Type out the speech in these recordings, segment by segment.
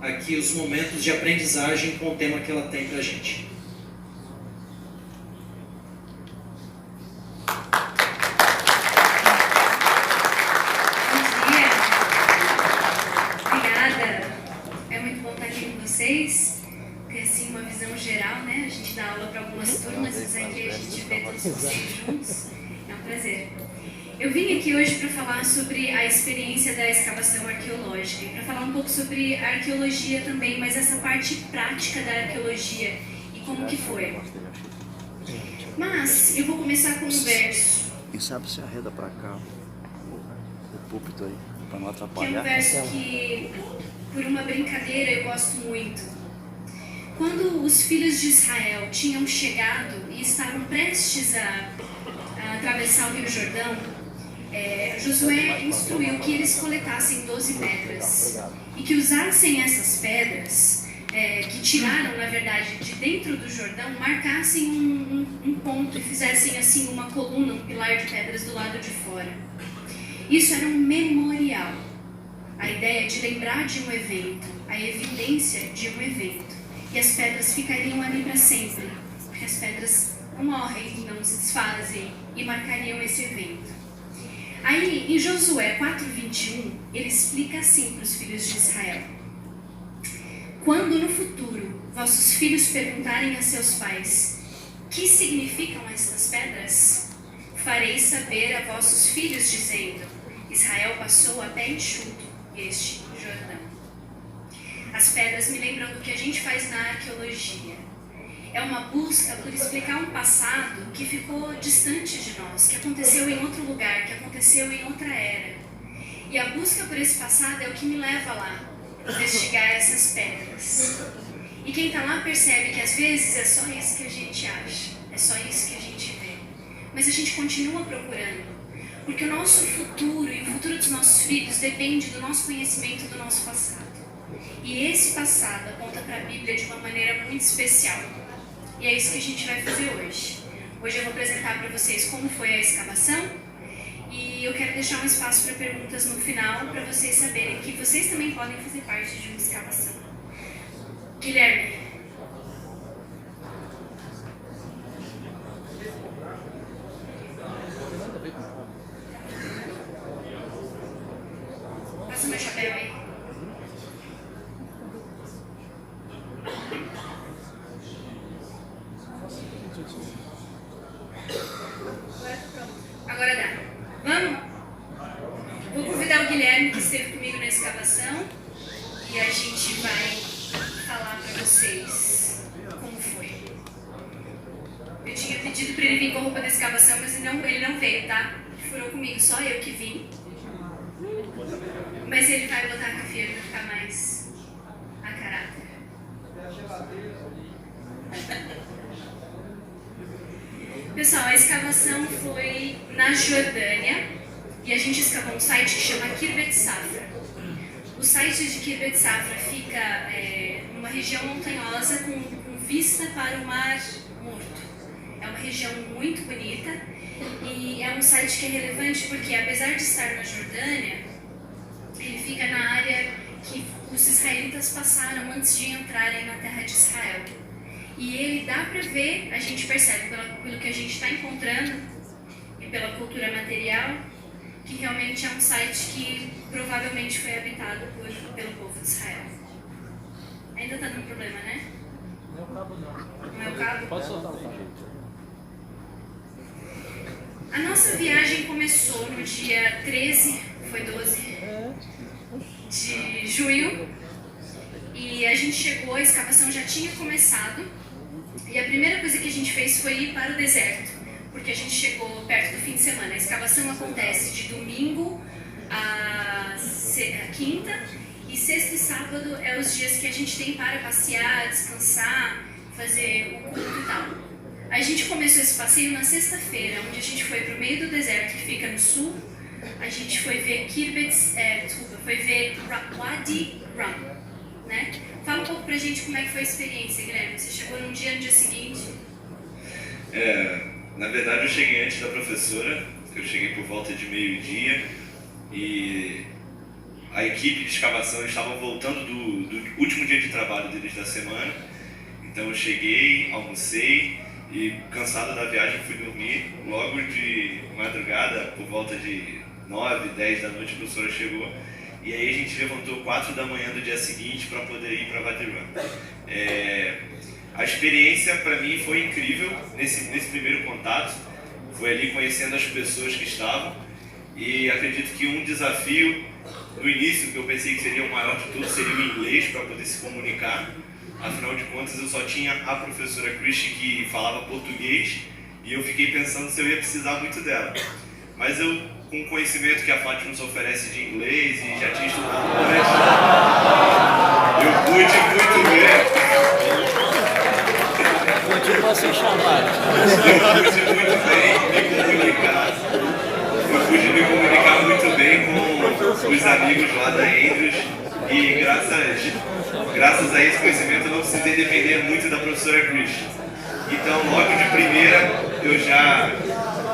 aqui os momentos de aprendizagem com o tema que ela tem para a gente. Ter assim uma visão geral, né? A gente dá aula para algumas turmas, mas aqui a gente vê todos vocês juntos. É um prazer. Eu vim aqui hoje para falar sobre a experiência da escavação arqueológica e para falar um pouco sobre a arqueologia também, mas essa parte prática da arqueologia e como que foi. Mas eu vou começar com um verso. Quem sabe se arreda para cá o púlpito aí, para não atrapalhar. Que é um verso que, por uma brincadeira, eu gosto muito. Quando os filhos de Israel tinham chegado e estavam prestes a atravessar o Rio Jordão, Josué instruiu que eles coletassem 12 pedras e que usassem essas pedras, que tiraram, na verdade, de dentro do Jordão, marcassem um ponto e fizessem assim uma coluna, um pilar de pedras do lado de fora. Isso era um memorial, a ideia de lembrar de um evento, a evidência de um evento. E as pedras ficariam ali para sempre, porque as pedras não morrem, não se desfazem, e marcariam esse evento. Aí, em Josué 4:21, ele explica assim para os filhos de Israel: quando no futuro vossos filhos perguntarem a seus pais, que significam estas pedras? Fareis saber a vossos filhos, dizendo, Israel passou a pé enxuto este Jordão. As pedras me lembram do que a gente faz na arqueologia. É uma busca por explicar um passado que ficou distante de nós, que aconteceu em outro lugar, que aconteceu em outra era. E a busca por esse passado é o que me leva lá, investigar essas pedras. E quem está lá percebe que às vezes é só isso que a gente acha, é só isso que a gente vê. Mas a gente continua procurando, porque o nosso futuro e o futuro dos nossos filhos depende do nosso conhecimento do nosso passado. E esse passado aponta para a Bíblia de uma maneira muito especial. E é isso que a gente vai fazer hoje. Hoje eu vou apresentar para vocês como foi a escavação. E eu quero deixar um espaço para perguntas no final, para vocês saberem que vocês também podem fazer parte de uma escavação. Guilherme. Passa meu chapéu aí. Agora dá. Vamos? Vou convidar o Guilherme, que esteve comigo na escavação, e a gente vai falar para vocês como foi. Eu tinha pedido para ele vir com a roupa da escavação, mas ele não veio, tá? Furou comigo, só eu que vim. Mas ele vai botar a cafeira para ficar mais a caráter. Pessoal, a escavação foi na Jordânia e a gente escavou um site que chama Kirbet Safra. O site de Kirbet Safra fica numa região montanhosa com vista para o Mar Morto. É uma região muito bonita e é um site que é relevante porque, apesar de estar na Jordânia, ele fica na área que os israelitas passaram antes de entrarem na terra de Israel. E ele dá para ver, a gente percebe pelo que a gente está encontrando e pela cultura material, que realmente é um site que provavelmente foi habitado pelo povo de Israel. Ainda está dando problema, né? Não é o cabo não. Não é o cabo? Pode soltar o cabo. A nossa viagem começou no dia 13, foi 12 de junho, e a gente chegou, a escavação já tinha começado, e a primeira coisa que a gente fez foi ir para o deserto, porque a gente chegou perto do fim de semana. A escavação acontece de domingo a quinta, e sexta e sábado é os dias que a gente tem para passear, descansar, fazer o culto e tal. A gente começou esse passeio na sexta-feira, onde a gente foi para o meio do deserto, que fica no sul. A gente foi ver foi ver Wadi Rum, né? Fala um pouco pra gente como é que foi a experiência, Guilherme. Você chegou no dia seguinte? Na verdade eu cheguei antes da professora, eu cheguei por volta de meio-dia e a equipe de escavação estava voltando do último dia de trabalho deles da semana. Então eu cheguei, almocei e, cansado da viagem, fui dormir. Logo de madrugada, por volta de 9, 10 da noite, a professora chegou. E aí a gente levantou 4 da manhã do dia seguinte para poder ir para a Valley Run. A experiência para mim foi incrível nesse primeiro contato. Foi ali conhecendo as pessoas que estavam. E acredito que um desafio no início, que eu pensei que seria o maior de todos, seria o inglês para poder se comunicar. Afinal de contas, eu só tinha a professora Christy que falava português e eu fiquei pensando se eu ia precisar muito dela. Mas eu, com o conhecimento que a Fátima nos oferece de inglês e já tinha estudado antes, eu pude muito bem. Continua sem chamar. Eu pude muito bem me comunicar. Eu pude me comunicar muito bem com os amigos lá da Andrews e graças a esse conhecimento eu não precisei depender muito da professora Christy. Então, logo de primeira, eu já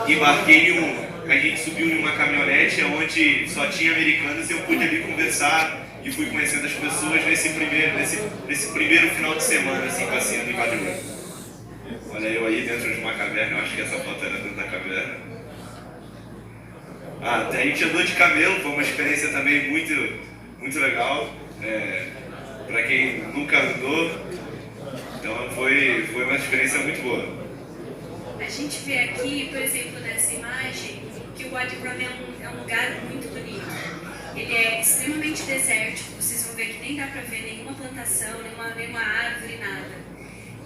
embarquei a gente subiu em uma caminhonete onde só tinha americanos e eu pude ali conversar e fui conhecendo as pessoas nesse primeiro final de semana, assim, passeando em Valley Run. Olha eu aí dentro de uma caverna, eu acho que essa foto era dentro da caverna. A gente andou de camelo, foi uma experiência também muito legal. Para quem nunca andou, então foi uma experiência muito boa. A gente vê aqui, por exemplo, nessa imagem, que o Wadi Rum é um lugar muito bonito. Ele é extremamente desértico, vocês vão ver que nem dá para ver nenhuma plantação, nenhuma árvore, nada.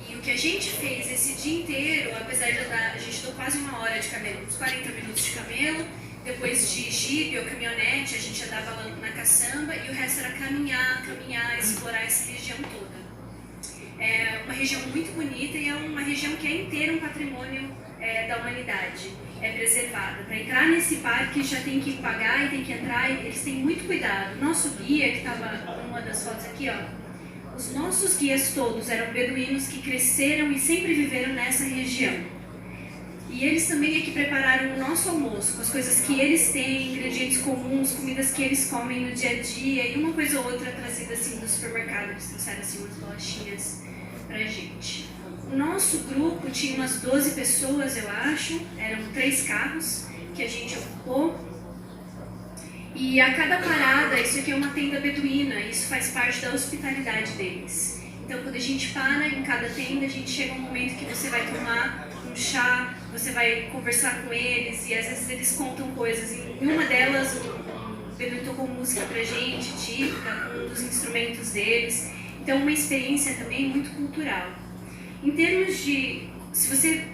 E o que a gente fez esse dia inteiro, apesar de a gente andou quase 1 hora de camelo, uns 40 minutos de camelo, depois de jipe ou caminhonete, a gente andava lá na caçamba e o resto era caminhar, explorar essa região toda. É uma região muito bonita e é uma região que é inteira um patrimônio da humanidade, é preservada. Para entrar nesse parque já tem que pagar e tem que entrar, e eles têm muito cuidado. Nosso guia, que estava numa das fotos aqui, ó, os nossos guias todos eram beduínos que cresceram e sempre viveram nessa região. E eles também é que prepararam o nosso almoço, com as coisas que eles têm, ingredientes comuns, comidas que eles comem no dia a dia, e uma coisa ou outra trazida assim do supermercado, eles trouxeram assim umas bolachinhas pra gente. O nosso grupo tinha umas 12 pessoas, eu acho, eram 3 carros que a gente ocupou. E a cada parada, isso aqui é uma tenda beduína, isso faz parte da hospitalidade deles. Então quando a gente para em cada tenda, a gente chega a um momento que você vai tomar um chá, você vai conversar com eles e às vezes eles contam coisas. Em uma delas, o beduíno tocou música pra gente, típica, com um dos instrumentos deles. Então uma experiência também muito cultural. Em termos de, se você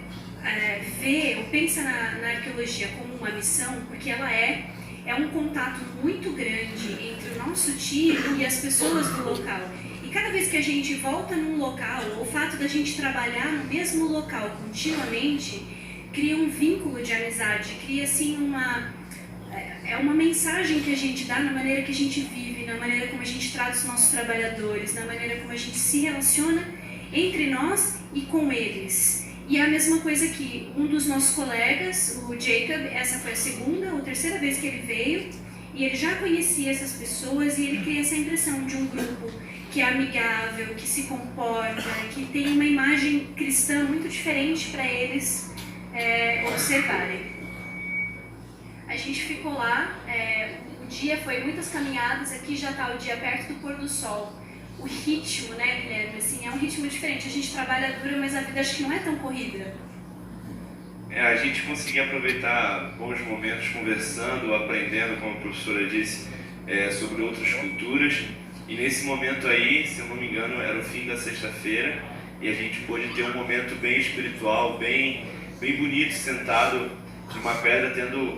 vê ou pensa na arqueologia como uma missão, porque ela é um contato muito grande entre o nosso time e as pessoas do local. E cada vez que a gente volta num local, o fato da gente trabalhar no mesmo local continuamente, cria um vínculo de amizade, cria assim uma mensagem que a gente dá na maneira que a gente vive, na maneira como a gente trata os nossos trabalhadores, na maneira como a gente se relaciona entre nós e com eles. E é a mesma coisa que um dos nossos colegas, o Jacob, essa foi a segunda ou terceira vez que ele veio, e ele já conhecia essas pessoas e ele cria essa impressão de um grupo que é amigável, que se comporta, que tem uma imagem cristã muito diferente para eles observarem. A gente ficou lá, o dia foi muitas caminhadas, aqui já está o dia perto do pôr do sol. O ritmo, né, Guilherme, assim, é um ritmo diferente. A gente trabalha duro, mas a vida acho que não é tão corrida. A gente conseguia aproveitar bons momentos conversando, aprendendo, como a professora disse, sobre outras culturas. E nesse momento aí, se eu não me engano, era o fim da sexta-feira e a gente pôde ter um momento bem espiritual, bem bonito, sentado numa pedra,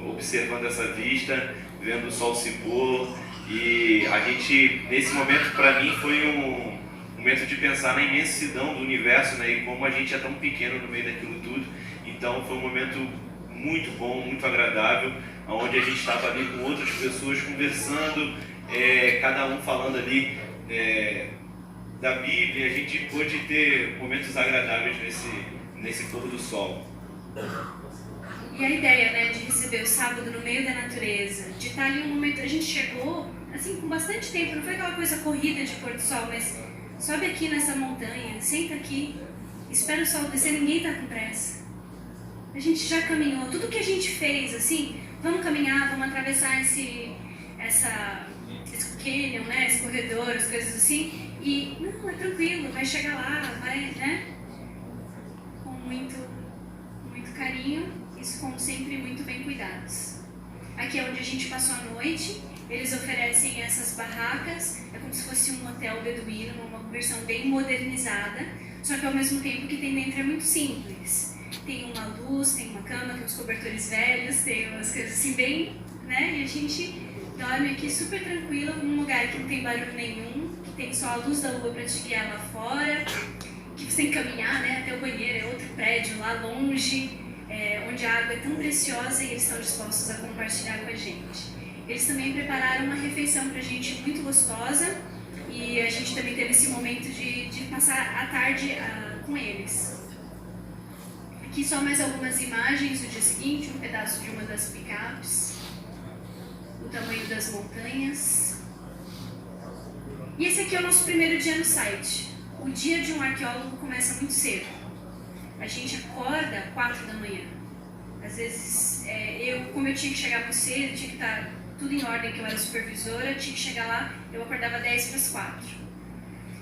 observando essa vista, vendo o sol se pôr. E a gente, nesse momento, para mim, foi um momento de pensar na imensidão do universo, né, e como a gente é tão pequeno no meio daquilo tudo. Então foi um momento muito bom, muito agradável, onde a gente estava ali com outras pessoas conversando, cada um falando ali da Bíblia. A gente pôde ter momentos agradáveis nesse pôr do sol. E a ideia, né, de receber o sábado no meio da natureza, de estar ali um momento, a gente chegou, assim, com bastante tempo, não foi aquela coisa corrida de pôr do sol, mas sobe aqui nessa montanha, senta aqui, espera o sol descer, ninguém tá com pressa. A gente já caminhou, tudo que a gente fez, assim, vamos caminhar, vamos atravessar esse canyon, né, esse corredor, as coisas assim, e não, é tranquilo, vai chegar lá, vai, né, com muito carinho, isso como sempre muito bem cuidados. Aqui é onde a gente passou a noite, eles oferecem essas barracas, é como se fosse um hotel beduíno, uma versão bem modernizada, só que ao mesmo tempo que tem dentro é muito simples. Tem uma luz, tem uma cama, tem uns cobertores velhos, tem umas coisas assim bem, né, e a gente dorme aqui super tranquilo, num lugar que não tem barulho nenhum, que tem só a luz da lua para te guiar lá fora, que você tem que caminhar, né, até o banheiro, é outro prédio lá longe, onde a água é tão preciosa e eles estão dispostos a compartilhar com a gente. Eles também prepararam uma refeição pra gente muito gostosa e a gente também teve esse momento de passar a tarde com eles. Aqui só mais algumas imagens do dia seguinte, um pedaço de uma das picapes, o tamanho das montanhas. E esse aqui é o nosso primeiro dia no site. O dia de um arqueólogo começa muito cedo. A gente acorda 4 da manhã. Às vezes, como eu tinha que chegar muito cedo, tinha que estar tudo em ordem, que eu era supervisora, tinha que chegar lá, eu acordava 10 para as 4.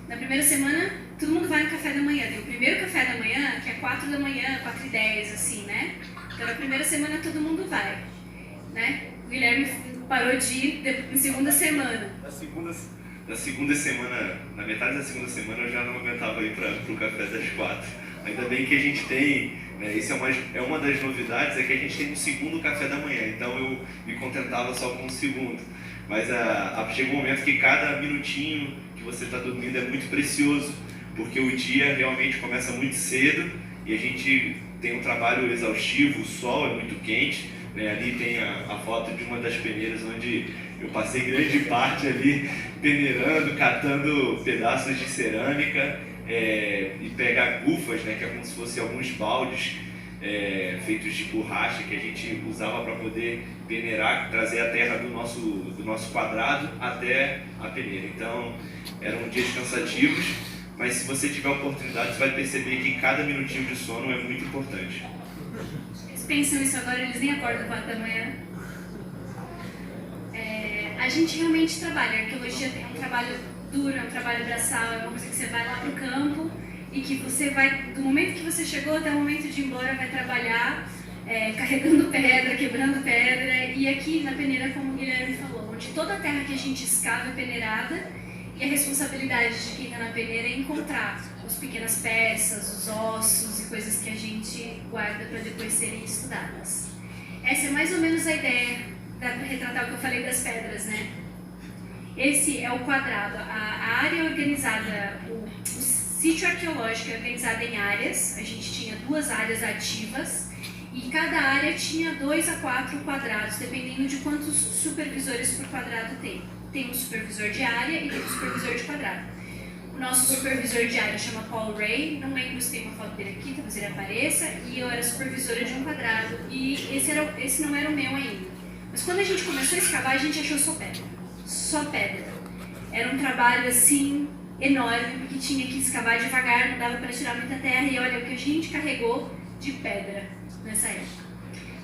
Na primeira semana, todo mundo vai no café da manhã. Tem o primeiro café da manhã, que é 4 da manhã, 4h10, assim, né? Então, na primeira semana, todo mundo vai, né? O Guilherme parou de ir na segunda semana. Na segunda semana, na metade da segunda semana, eu já não aguentava ir para o café das 4. Ainda bem que a gente tem, né, isso é uma das novidades, é que a gente tem um segundo café da manhã, então eu me contentava só com o segundo. Mas chega um momento que cada minutinho que você está dormindo é muito precioso, porque o dia realmente começa muito cedo e a gente tem um trabalho exaustivo, o sol é muito quente, né, ali tem a foto de uma das peneiras onde eu passei grande parte ali peneirando, catando pedaços de cerâmica, e pegar gufas, né, que é como se fossem alguns baldes feitos de borracha que a gente usava para poder peneirar, trazer a terra do nosso quadrado até a peneira. Então, eram dias cansativos, mas se você tiver a oportunidade, você vai perceber que cada minutinho de sono é muito importante. Eles pensam isso agora, eles nem acordam 4 da manhã. A gente realmente trabalha, a arqueologia é um trabalho duro, é um trabalho braçal, é uma coisa que você vai lá pro campo e que você vai, do momento que você chegou até o momento de ir embora, vai trabalhar carregando pedra, quebrando pedra. E aqui na peneira, como o Guilherme falou, onde toda a terra que a gente escava é peneirada e a responsabilidade de quem está na peneira é encontrar as pequenas peças, os ossos e coisas que a gente guarda para depois serem estudadas. Essa é mais ou menos a ideia, dá para retratar o que eu falei das pedras, né? Esse é o quadrado, a área organizada, o sítio arqueológico é organizado em áreas, a gente tinha 2 áreas ativas e cada área tinha 2 a 4 quadrados, dependendo de quantos supervisores por quadrado tem. Tem um supervisor de área e tem um supervisor de quadrado. O nosso supervisor de área chama Paul Ray, não lembro se tem uma foto dele aqui, talvez ele apareça, e eu era supervisora de um quadrado e esse não era o meu ainda. Mas quando a gente começou a escavar, a gente achou só pedra. Era um trabalho assim enorme, porque tinha que escavar devagar, não dava para tirar muita terra, e olha o que a gente carregou de pedra nessa época.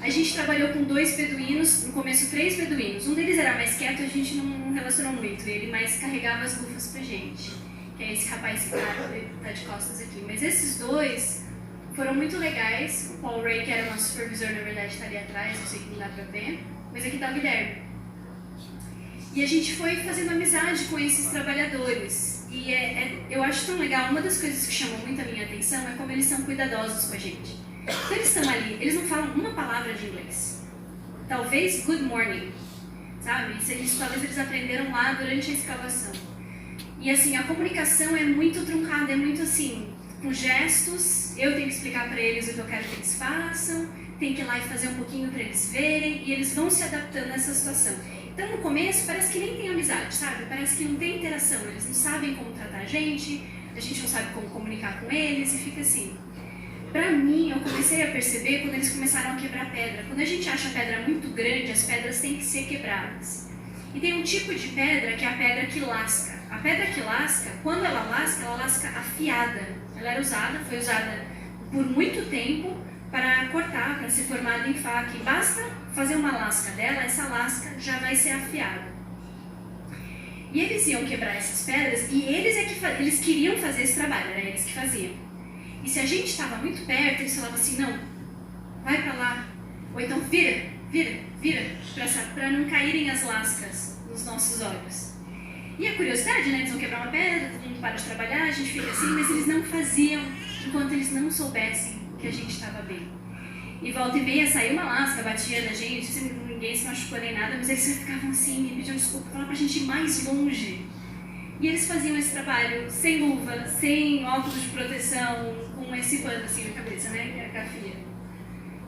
A gente trabalhou com 2 beduínos, no começo 3 beduínos. Um deles era mais quieto, a gente não relacionou muito, ele mais carregava as gufas pra gente, que é esse rapaz que tá de costas aqui. Mas esses 2 foram muito legais. O Paul Ray, que era o nosso supervisor, na verdade está ali atrás, não sei que não dá pra ver, mas aqui tá o Guilherme. E a gente foi fazendo amizade com esses trabalhadores. E eu acho tão legal, uma das coisas que chamou muito a minha atenção é como eles são cuidadosos com a gente. Então eles estão ali, eles não falam uma palavra de inglês. Talvez good morning, sabe? Talvez eles aprenderam lá durante a escavação. E assim, a comunicação é muito truncada, é muito assim, com gestos, eu tenho que explicar para eles o que eu quero que eles façam, tem que ir lá e fazer um pouquinho para eles verem, e eles vão se adaptando a essa situação. Então, no começo, parece que nem tem amizade, sabe? Parece que não tem interação, eles não sabem como tratar a gente não sabe como comunicar com eles, e fica assim. pra mim, eu comecei a perceber quando eles começaram a quebrar pedra. Quando a gente acha a pedra muito grande, as pedras têm que ser quebradas. E tem um tipo de pedra que é a pedra que lasca. A pedra que lasca, quando ela lasca afiada. Ela era usada, foi usada por muito tempo para cortar, para ser formada em faca. E basta fazer uma lasca dela, essa lasca já vai ser afiada. E eles iam quebrar essas pedras e eles queriam fazer esse trabalho, era eles que faziam. E se a gente estava muito perto, eles falavam assim, não, vai para lá. Ou então vira, para não caírem as lascas nos nossos olhos. E a curiosidade, né? Eles vão quebrar uma pedra, todo mundo para de trabalhar, a gente fica assim, mas eles não faziam enquanto eles não soubessem que a gente estava bem. E volta e meia saiu uma lasca, batia na gente, ninguém se machucou nem nada, mas eles ficavam assim, me pediam desculpa, falavam pra gente ir mais longe. E eles faziam esse trabalho sem luva, sem óculos de proteção, com esse pano assim na cabeça, né? Que é a cafia.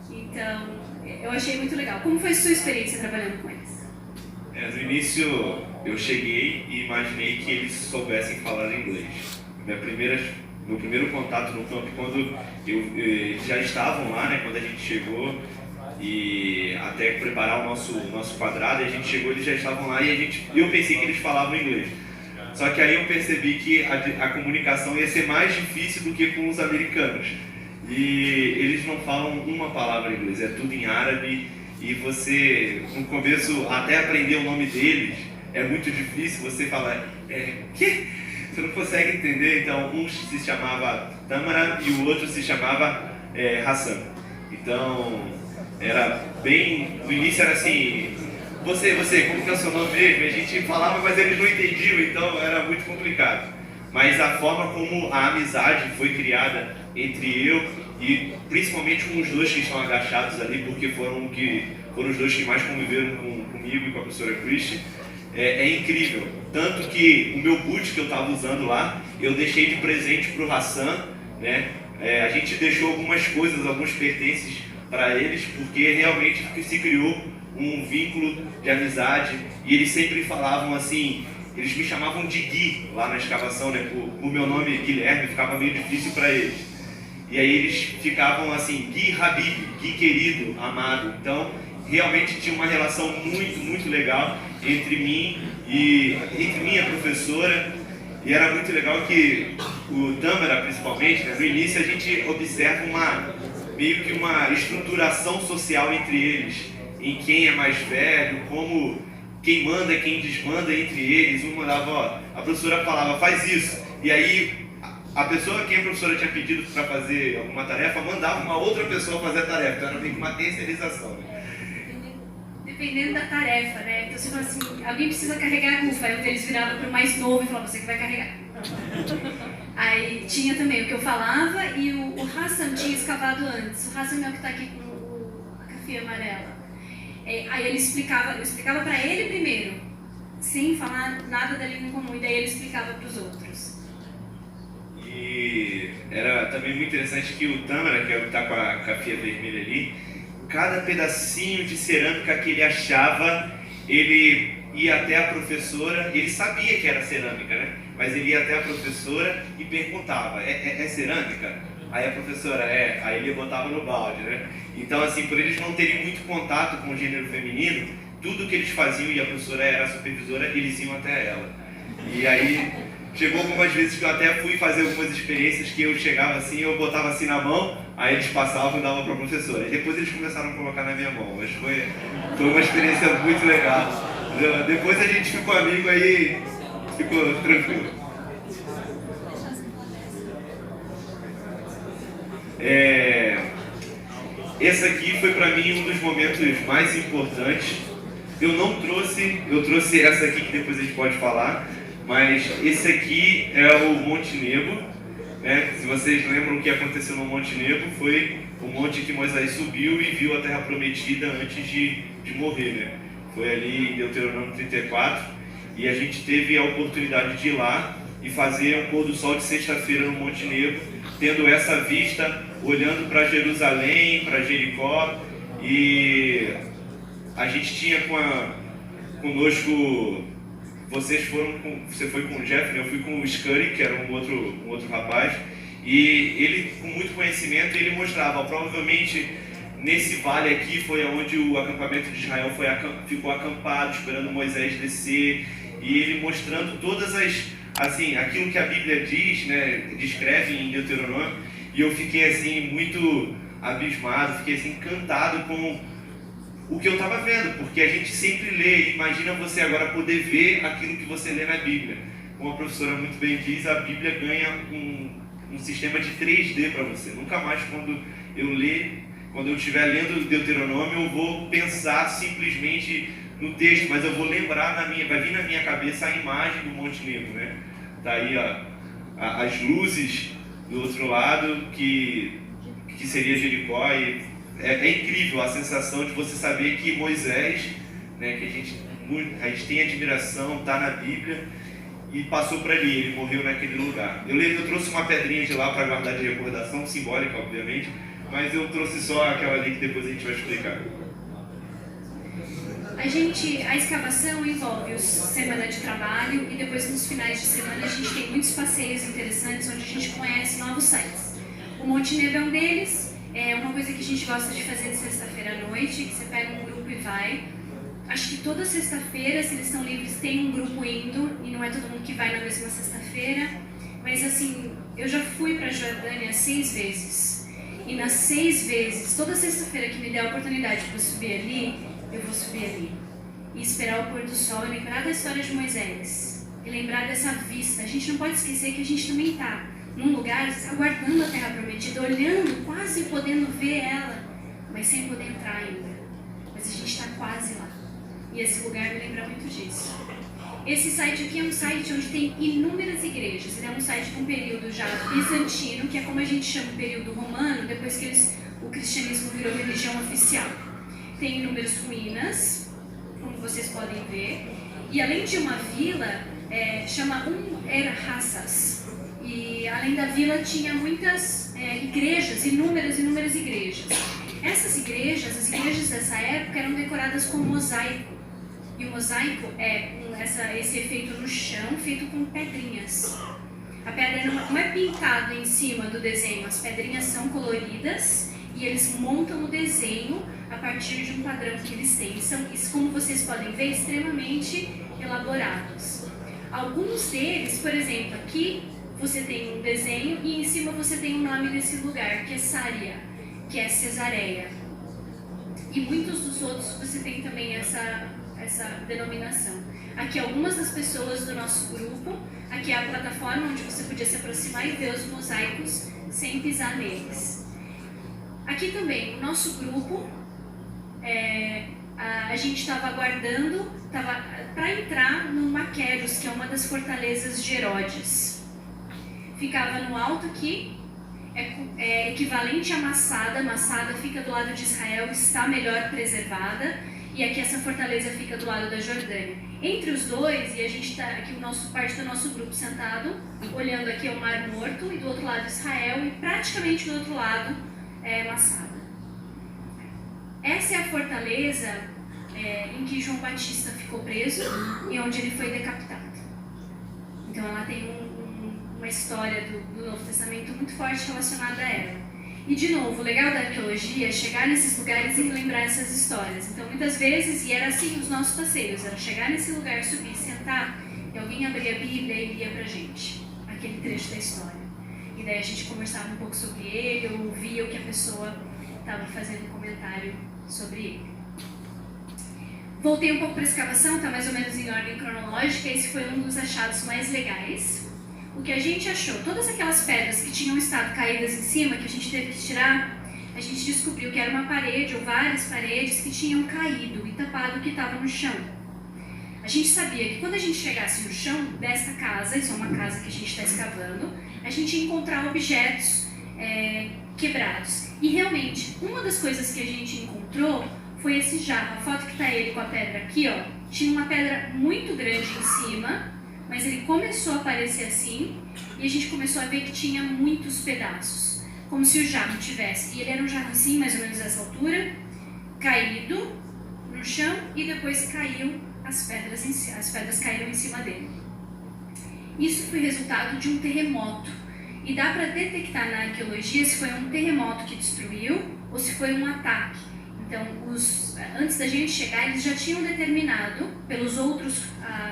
Então, eu achei muito legal. Como foi a sua experiência trabalhando com eles? No início, eu cheguei e imaginei que eles soubessem falar inglês. Meu primeiro contato no campo, quando eles já estavam lá, né, quando a gente chegou, e até preparar o nosso quadrado, a gente chegou, eles já estavam lá e eu pensei que eles falavam inglês. Só que aí eu percebi que a comunicação ia ser mais difícil do que com os americanos. E eles não falam uma palavra em inglês, é tudo em árabe. E você, no começo, até aprender o nome deles, é muito difícil. Você fala, quê? Você não consegue entender. Então, um se chamava Tamara e o outro se chamava Hassan. Então, era bem... No início era assim, você, como que é o seu nome mesmo? A gente falava, mas eles não entendiam, então era muito complicado. Mas a forma como a amizade foi criada entre eu e principalmente com os dois que estão agachados ali, porque foram os dois que mais conviveram comigo e com a professora Christie, é incrível. Tanto que o meu boot que eu estava usando lá, eu deixei de presente para o Hassan, né? A gente deixou algumas coisas, alguns pertences para eles, porque realmente se criou um vínculo de amizade, e eles sempre falavam assim, eles me chamavam de Gui lá na escavação, né? Por meu nome Guilherme, ficava meio difícil para eles. E aí eles ficavam assim, Gui Habib, Gui querido, amado. Então, realmente tinha uma relação muito, muito legal entre mim e a professora. E era muito legal que o Tamara, principalmente, né, no início a gente observa meio que uma estruturação social entre eles, em quem é mais velho, como quem manda e quem desmanda entre eles. Um mandava, a professora falava, faz isso. E aí a pessoa que a professora tinha pedido para fazer alguma tarefa, mandava uma outra pessoa fazer a tarefa. Então era meio que uma terceirização. Dependendo da tarefa, né? Então você fala assim, alguém precisa carregar a rufa, aí eles viravam para o mais novo e falavam, você que vai carregar. Aí tinha também o que eu falava e o Hassan tinha escavado antes. O Hassan é o que está aqui com a cafia amarela. Aí eu explicava para ele primeiro, sem falar nada da língua comum, e daí ele explicava para os outros. E era também muito interessante que o Tamara, que é o que está com a cafia vermelha ali, cada pedacinho de cerâmica que ele achava, ele ia até a professora, ele sabia que era cerâmica, né? Mas ele ia até a professora e perguntava, é cerâmica? Aí a professora, aí ele botava no balde, né? Então, assim, por eles não terem muito contato com o gênero feminino, tudo que eles faziam, e a professora era a supervisora, eles iam até ela. E aí, chegou algumas vezes que eu até fui fazer algumas experiências que eu chegava assim, eu botava assim na mão, aí eles passavam e davam para a professora. E depois eles começaram a colocar na minha mão. Mas foi uma experiência muito legal. Depois a gente ficou amigo, aí ficou tranquilo. Esse aqui foi para mim um dos momentos mais importantes. Eu trouxe essa aqui que depois a gente pode falar, mas esse aqui é o Monte Nebo, né? Se vocês lembram o que aconteceu no Monte Nebo, foi o monte que Moisés subiu e viu a Terra Prometida antes de morrer, né? Foi ali em Deuteronômio 34, e a gente teve a oportunidade de ir lá e fazer um pôr do sol de sexta-feira no Monte Nebo, tendo essa vista, olhando para Jerusalém, para Jericó, e a gente tinha conosco, você foi com o Jeff, né? Eu fui com o Scurry, que era um outro rapaz, E ele, com muito conhecimento, ele mostrava, provavelmente nesse vale aqui foi onde o acampamento de Israel ficou acampado, esperando Moisés descer, e ele mostrando todas aquilo que a Bíblia diz, né, descreve em Deuteronômio, e eu fiquei assim muito abismado, fiquei assim encantado com o que eu estava vendo, porque a gente sempre lê, imagina você agora poder ver aquilo que você lê na Bíblia. Como a professora muito bem diz, a Bíblia ganha um sistema de 3D para você. Nunca mais quando eu estiver lendo Deuteronômio, eu vou pensar simplesmente no texto, mas eu vou lembrar, vai vir na minha cabeça a imagem do Monte Negro, né? Tá aí as luzes do outro lado, que seria Jericó, e é incrível a sensação de você saber que Moisés, né, que a gente tem admiração, está na Bíblia, e passou por ali, ele morreu naquele lugar. Eu trouxe uma pedrinha de lá para guardar de recordação, simbólica, obviamente, mas eu trouxe só aquela ali que depois a gente vai explicar. A escavação envolve semana de trabalho, e depois nos finais de semana a gente tem muitos passeios interessantes onde a gente conhece novos sites. O Monte Negro é um deles, é uma coisa que a gente gosta de fazer de sexta-feira à noite, que você pega um grupo e vai. Acho que toda sexta-feira, se eles estão livres, tem um grupo indo, e não é todo mundo que vai na mesma sexta-feira. Mas assim, eu já fui para a Jordânia 6 vezes. E nas 6 vezes, toda sexta-feira que me der a oportunidade de eu subir ali, eu vou subir ali. E esperar o pôr do sol e lembrar da história de Moisés. E lembrar dessa vista. A gente não pode esquecer que a gente também está num lugar aguardando a Terra Prometida, olhando, quase podendo ver ela, mas sem poder entrar ainda. Mas a gente está quase lá. E esse lugar me lembra muito disso. Esse site aqui é um site onde tem inúmeras igrejas. Ele é um site com um período já bizantino, que é como a gente chama o período romano, depois que o cristianismo virou religião oficial. Tem inúmeras ruínas, como vocês podem ver. E além de uma vila, chama Hassas. E além da vila tinha muitas igrejas, inúmeras igrejas. Essas igrejas, as igrejas dessa época, eram decoradas com mosaico. E o mosaico é esse efeito no chão, feito com pedrinhas. A pedra não é pintada em cima do desenho, as pedrinhas são coloridas e eles montam o desenho a partir de um padrão que eles têm. São, como vocês podem ver, extremamente elaborados. Alguns deles, por exemplo, aqui você tem um desenho e em cima você tem o nome desse lugar, que é Sária, que é Cesareia. E muitos dos outros você tem também essa denominação. Aqui algumas das pessoas do nosso grupo, aqui é a plataforma onde você podia se aproximar e ver os mosaicos sem pisar neles. Aqui também, o nosso grupo, a gente estava aguardando para entrar no Maqueros, que é uma das fortalezas de Herodes. Ficava no alto aqui, é equivalente a Massada. Massada fica do lado de Israel, está melhor preservada, e aqui essa fortaleza fica do lado da Jordânia. Entre os dois, e a gente está aqui, parte do nosso grupo sentado, olhando aqui ao Mar Morto, e do outro lado Israel, e praticamente do outro lado Massada. Essa é a fortaleza em que João Batista ficou preso e onde ele foi decapitado. Então ela tem uma história do Novo Testamento muito forte relacionada a ela. E de novo, o legal da arqueologia é chegar nesses lugares e lembrar essas histórias. Então muitas vezes, e era assim os nossos passeios, era chegar nesse lugar, subir, sentar, e alguém abria a Bíblia e lia pra gente aquele trecho da história. E daí a gente conversava um pouco sobre ele, ou ouvia o que a pessoa estava fazendo comentário sobre ele. Voltei um pouco para a escavação, está mais ou menos em ordem cronológica. Esse foi um dos achados mais legais. O que a gente achou, todas aquelas pedras que tinham estado caídas em cima, que a gente teve que tirar, a gente descobriu que era uma parede ou várias paredes que tinham caído e tapado o que estava no chão. A gente sabia que quando a gente chegasse no chão desta casa, isso é uma casa que a gente está escavando, a gente ia encontrar objetos quebrados. E realmente, uma das coisas que a gente encontrou foi esse jarro. A foto que está ele com a pedra aqui, ó, tinha uma pedra muito grande em cima, mas ele começou a aparecer assim, e a gente começou a ver que tinha muitos pedaços, como se o jarro tivesse. E ele era um jarro assim, mais ou menos dessa altura, caído no chão, e depois caiu as pedras caíram em cima dele. Isso foi resultado de um terremoto. E dá para detectar na arqueologia se foi um terremoto que destruiu ou se foi um ataque. Então, antes da gente chegar, eles já tinham determinado, pelos outros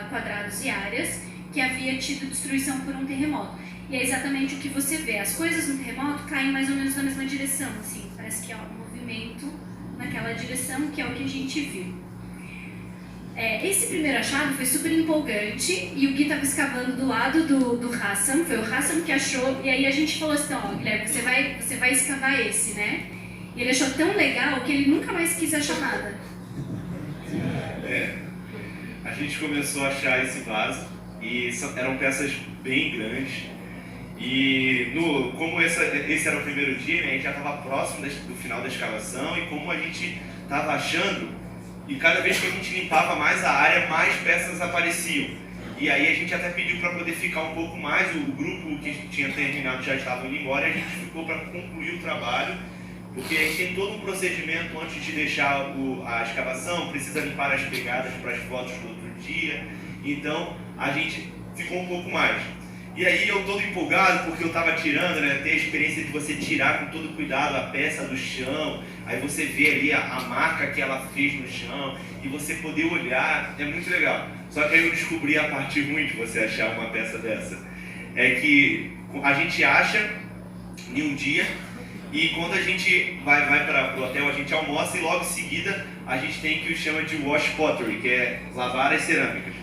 quadrados e áreas, que havia tido destruição por um terremoto. E é exatamente o que você vê. As coisas no terremoto caem mais ou menos na mesma direção, assim, parece que há um movimento naquela direção, que é o que a gente viu. Esse primeiro achado foi super empolgante e o Gui estava escavando do lado do Hassan, foi o Hassan que achou, e aí a gente falou assim, ó, Guilherme, você vai escavar esse, né? E ele achou tão legal que ele nunca mais quis achar nada. A gente começou a achar esse vaso e eram peças bem grandes. E como esse era o primeiro dia, né, a gente já estava próximo do final da escavação e como a gente estava achando, e cada vez que a gente limpava mais a área, mais peças apareciam. E aí a gente até pediu para poder ficar um pouco mais, o grupo que tinha terminado já estava indo embora e a gente ficou para concluir o trabalho, porque a gente tem todo um procedimento antes de deixar a escavação, precisa limpar as pegadas para as fotos do outro dia, então a gente ficou um pouco mais. E aí eu todo empolgado porque eu estava tirando, né, ter a experiência de você tirar com todo cuidado a peça do chão, aí você vê ali a marca que ela fez no chão e você poder olhar, é muito legal. Só que aí eu descobri a parte ruim de você achar uma peça dessa, é que a gente acha em um dia e quando a gente vai para o hotel a gente almoça e logo em seguida a gente tem o que chama de wash pottery, que é lavar as cerâmicas.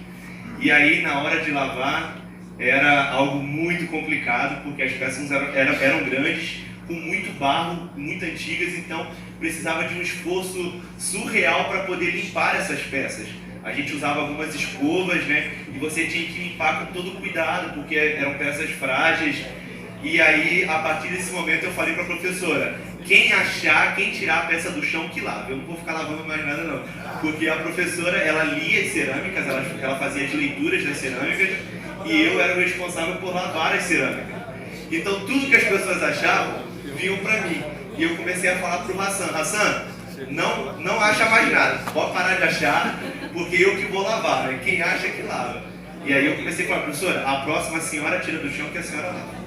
E aí na hora de lavar era algo muito complicado, porque as peças eram grandes, com muito barro, muito antigas, então precisava de um esforço surreal para poder limpar essas peças. A gente usava algumas escovas, né, e você tinha que limpar com todo cuidado, porque eram peças frágeis. E aí, a partir desse momento, eu falei para a professora, quem tirar a peça do chão, que lave. Eu não vou ficar lavando mais nada, não. Porque a professora, ela lia as cerâmicas, ela fazia as leituras das cerâmicas, e eu era o responsável por lavar as cerâmicas. Então, tudo que as pessoas achavam, vinham para mim. E eu comecei a falar para o Hassan, não acha mais nada, pode parar de achar, porque eu que vou lavar, né? Quem acha que lava. E aí eu comecei a falar, professora, a próxima senhora tira do chão que a senhora lava.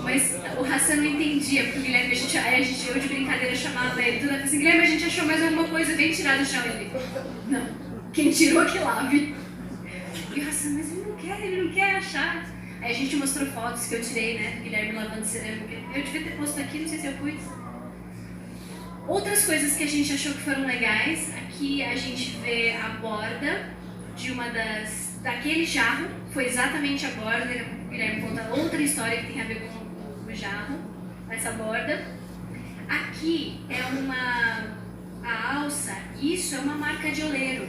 Mas o Hassan não entendia, porque o Guilherme, eu de brincadeira chamava ele, tudo assim, Guilherme, a gente achou mais alguma coisa, vem tirar do chão. Ele, não, quem tirou que lave. E o Hassan, mas ele não quer achar. Aí a gente mostrou fotos que eu tirei, né, do Guilherme lavando cerâmica. Eu devia ter posto aqui, não sei se eu pus. Outras coisas que a gente achou que foram legais, aqui a gente vê a borda de daquele jarro, foi exatamente a borda, o Guilherme conta outra história que tem a ver com o jarro, essa borda. Aqui é a alça, isso é uma marca de oleiro.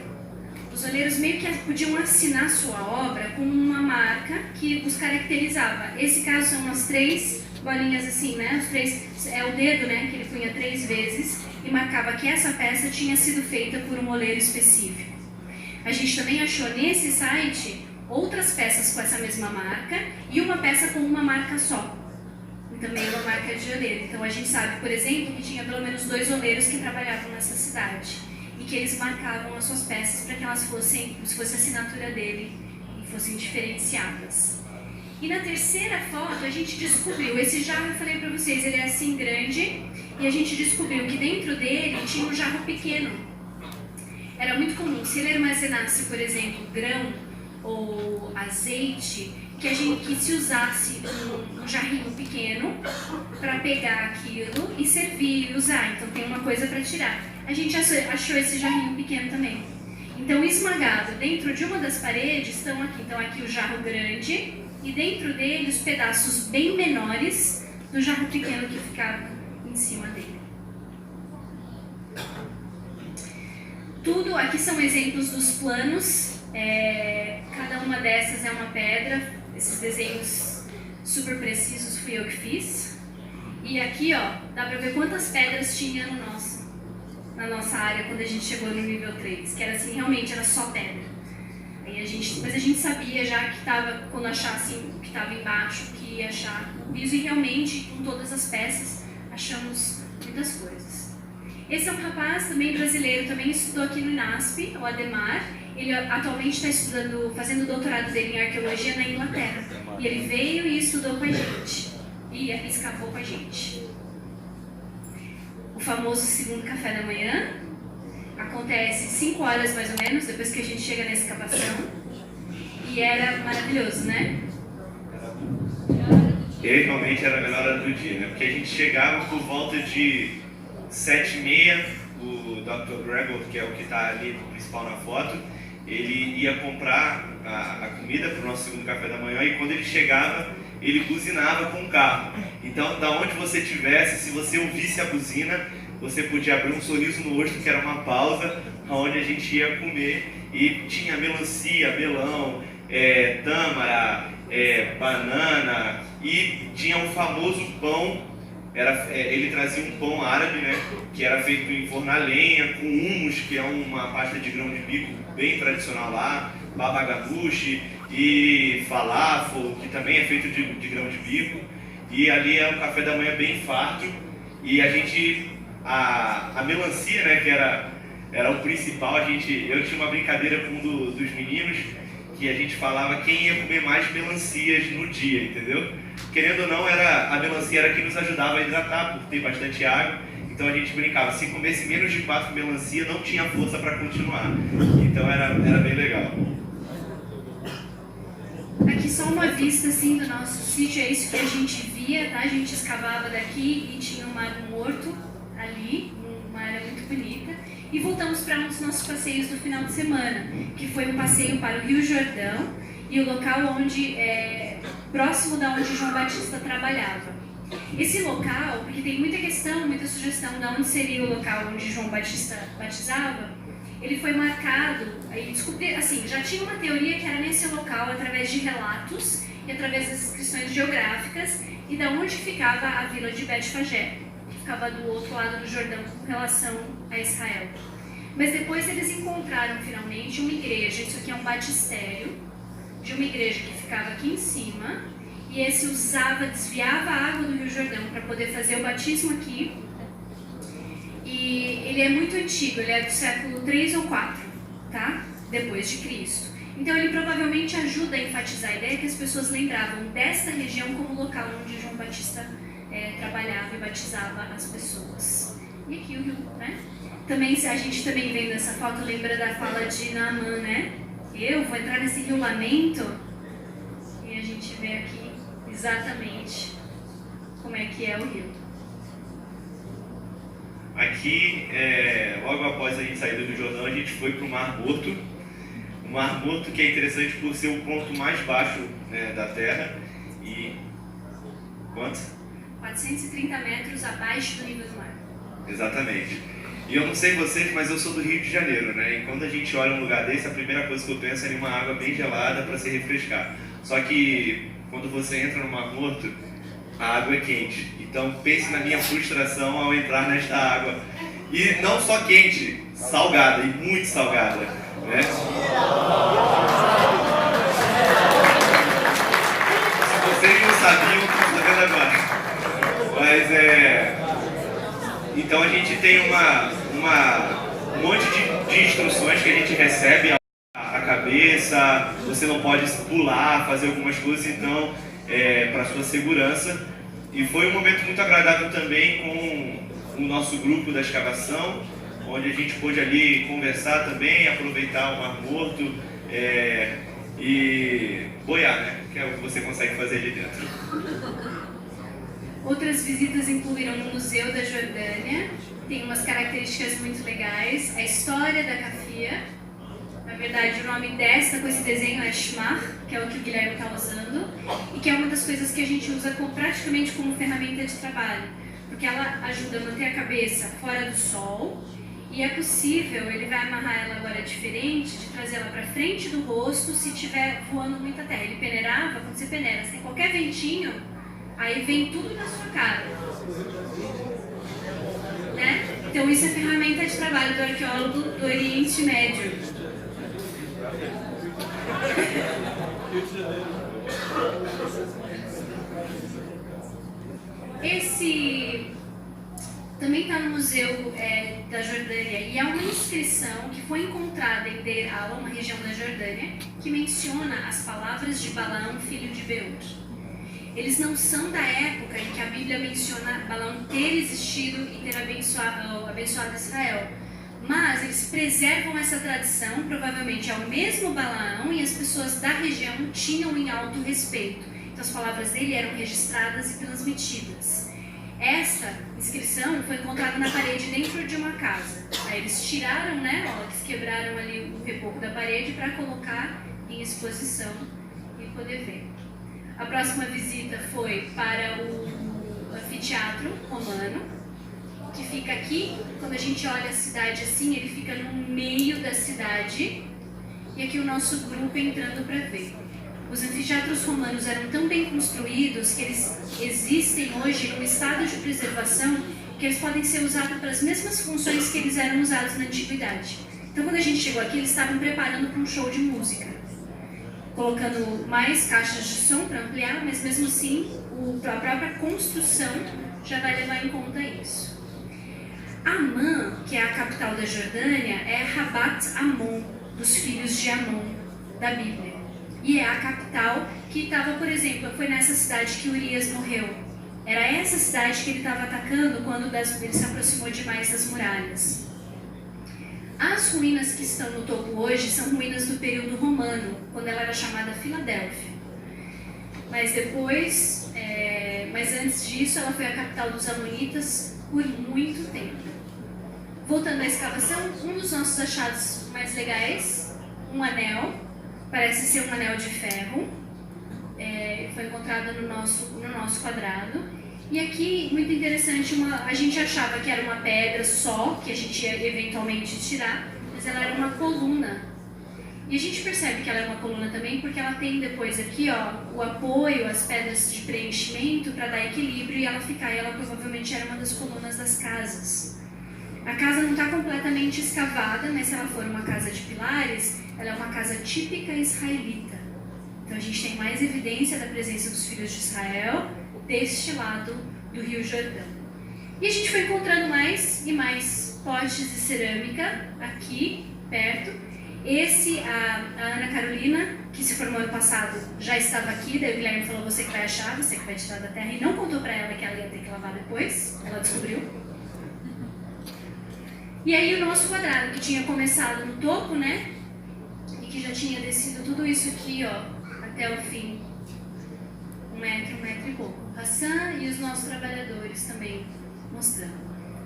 Os oleiros meio que podiam assinar sua obra com uma marca que os caracterizava. Esse caso são umas 3 bolinhas assim, né? Os 3, é o dedo, né? Que ele punha 3 vezes e marcava que essa peça tinha sido feita por um oleiro específico. A gente também achou nesse site outras peças com essa mesma marca e uma peça com uma marca só. E também uma marca de oleiro. Então a gente sabe, por exemplo, que tinha pelo menos 2 oleiros que trabalhavam nessa cidade e que eles marcavam as suas peças para que elas fossem, como se fosse a assinatura dele e fossem diferenciadas. E na terceira foto a gente descobriu, esse jarro eu falei para vocês, ele é assim grande e a gente descobriu que dentro dele tinha um jarro pequeno. Era muito comum, se ele armazenasse, por exemplo, grão ou azeite, que se usasse um jarrinho pequeno para pegar aquilo e servir e usar. Então tem uma coisa para tirar. A gente achou esse jarrinho pequeno também. Então esmagado dentro de uma das paredes estão aqui. Então aqui o jarro grande e dentro dele os pedaços bem menores do jarro pequeno que ficava em cima dele. Tudo aqui são exemplos dos planos. Cada uma dessas é uma pedra. Esses desenhos super precisos fui eu que fiz. E aqui, ó, dá pra ver quantas pedras tinha na nossa área quando a gente chegou no nível 3, que era assim, realmente era só pedra. Mas a gente sabia já que tava, quando achasse o que estava embaixo, que ia achar no piso, e realmente, com todas as peças, achamos muitas coisas. Esse é um rapaz também brasileiro, também estudou aqui no INASP, o Ademar. Ele atualmente está estudando, fazendo o doutorado dele em arqueologia na Inglaterra. E ele veio e estudou com a gente. E escapou com a gente. O famoso segundo café da manhã acontece 5 horas mais ou menos, depois que a gente chega na escavação. E era maravilhoso, né? E realmente era a melhor hora do dia, né? Porque a gente chegava por volta de 7h30, o Dr. Gregor, que é o que está ali principal na foto, ele ia comprar a comida para o nosso segundo café da manhã, e quando ele chegava, ele buzinava com o carro. Então, da onde você estivesse, se você ouvisse a buzina, você podia abrir um sorriso no rosto, que era uma pausa, onde a gente ia comer, e tinha melancia, melão, tâmara, banana, e tinha um famoso pão. Ele trazia um pão árabe, né, que era feito em forno a lenha, com hummus, que é uma pasta de grão de bico bem tradicional lá, baba ganoush e falafel, que também é feito de grão de bico. E ali era um café da manhã bem farto. E a melancia, né, que era o principal, eu tinha uma brincadeira com um dos meninos, que a gente falava quem ia comer mais melancias no dia, entendeu? Querendo ou não, a melancia era que nos ajudava a hidratar, por ter bastante água. Então a gente brincava, se comesse menos de 4 melancias, não tinha força para continuar. Então era bem legal. Aqui só uma vista assim do nosso sítio, é isso que a gente via, tá? A gente escavava daqui e tinha um mar morto ali, uma área muito bonita. E voltamos para um dos nossos passeios do final de semana, que foi um passeio para o Rio Jordão e o local próximo da onde João Batista trabalhava. Esse local, porque tem muita questão, muita sugestão de onde seria o local onde João Batista batizava, ele foi marcado, aí descobri, assim, já tinha uma teoria que era nesse local através de relatos e através das inscrições geográficas e da onde ficava a vila de Bet-Fagé, que ficava do outro lado do Jordão com relação a Israel. Mas depois eles encontraram finalmente uma igreja, isso aqui é um batistério, de uma igreja que ficava aqui em cima, e esse desviava a água do Rio Jordão para poder fazer o batismo aqui. E ele é muito antigo, ele é do século 3 ou 4, tá? Depois de Cristo. Então ele provavelmente ajuda a enfatizar a ideia que as pessoas lembravam desta região como local onde João Batista trabalhava e batizava as pessoas. E aqui o rio, né? Também, a gente também vendo essa foto lembra da fala de Naamã, né? Eu vou entrar nesse rio lamento, e a gente vê aqui exatamente como é que é o rio. Aqui, logo após a gente sair do Rio Jordão, a gente foi para o Mar Morto. O Mar Morto, que é interessante por ser o ponto mais baixo, né, da Terra. E quanto? 430 metros abaixo do nível do mar. Exatamente. E eu não sei vocês, mas eu sou do Rio de Janeiro, né? E quando a gente olha um lugar desse, a primeira coisa que eu penso é em uma água bem gelada para se refrescar. Só que quando você entra no Mar Morto, a água é quente. Então pense na minha frustração ao entrar nesta água. E não só quente, salgada, e muito salgada, né? Se vocês não sabiam, eu estou sabendo agora. Mas então a gente tem um monte de instruções que a gente recebe a cabeça, você não pode pular, fazer algumas coisas, então, para sua segurança. E foi um momento muito agradável também com o nosso grupo da escavação, onde a gente pôde ali conversar também, aproveitar o Mar Morto e boiar, né? Que é o que você consegue fazer ali dentro. Outras visitas incluíram o Museu da Jordânia, tem umas características muito legais, a história da Cafia, na verdade o nome desta com esse desenho é Shmar, que é o que o Guilherme está usando, e que é uma das coisas que a gente usa praticamente como ferramenta de trabalho, porque ela ajuda a manter a cabeça fora do sol, e é possível, ele vai amarrar ela agora diferente, de trazer ela para frente do rosto se estiver voando muita terra. Ele peneirava, quando você peneira, se tem qualquer ventinho, aí vem tudo na sua cara, né? Então isso é ferramenta de trabalho do arqueólogo do Oriente Médio. também está no Museu da Jordânia, e é uma inscrição que foi encontrada em Deir Alla, uma região da Jordânia, que menciona as palavras de Balaão, filho de Beor. Eles não são da época em que a Bíblia menciona Balaão ter existido e ter abençoado Israel, mas eles preservam essa tradição, provavelmente é o mesmo Balaão, e as pessoas da região tinham em alto respeito. Então as palavras dele eram registradas e transmitidas. Essa inscrição foi encontrada na parede dentro de uma casa. Aí eles tiraram, né, eles quebraram ali o reboco da parede para colocar em exposição e poder ver. A próxima visita foi para o anfiteatro romano, que fica aqui. Quando a gente olha a cidade assim, ele fica no meio da cidade. E aqui o nosso grupo entrando para ver. Os anfiteatros romanos eram tão bem construídos que eles existem hoje num estado de preservação que eles podem ser usados para as mesmas funções que eles eram usados na antiguidade. Então, quando a gente chegou aqui, eles estavam preparando para um show de música, colocando mais caixas de som para ampliar, mas mesmo assim, a própria construção já vai levar em conta isso. Amã, que é a capital da Jordânia, é Rabat Amon, dos filhos de Amon, da Bíblia. E é a capital que estava, por exemplo, foi nessa cidade que Urias morreu. Era essa cidade que ele estava atacando quando ele se aproximou demais das muralhas. As ruínas que estão no topo hoje são ruínas do período romano, quando ela era chamada Filadélfia. Mas depois, mas antes disso, ela foi a capital dos Amonitas por muito tempo. Voltando à escavação, um dos nossos achados mais legais, um anel, parece ser um anel de ferro, foi encontrado no nosso quadrado. E aqui, muito interessante, a gente achava que era uma pedra só, que a gente ia eventualmente tirar, mas ela era uma coluna. E a gente percebe que ela é uma coluna também porque ela tem depois aqui, ó, o apoio, as pedras de preenchimento para dar equilíbrio e ela ficar. E ela provavelmente era uma das colunas das casas. A casa não está completamente escavada, mas se ela for uma casa de pilares, ela é uma casa típica israelita. Então a gente tem mais evidência da presença dos filhos de Israel deste lado do Rio Jordão. E a gente foi encontrando mais e mais potes de cerâmica aqui, perto. A Ana Carolina, que se formou ano passado, já estava aqui. Daí o Guilherme falou, você que vai achar, você que vai tirar da terra. E não contou para ela que ela ia ter que lavar depois. Ela descobriu. E aí o nosso quadrado, que tinha começado no topo, né? E que já tinha descido tudo isso aqui, ó, até o fim. 1 metro e pouco. Hassan e os nossos trabalhadores também mostrando.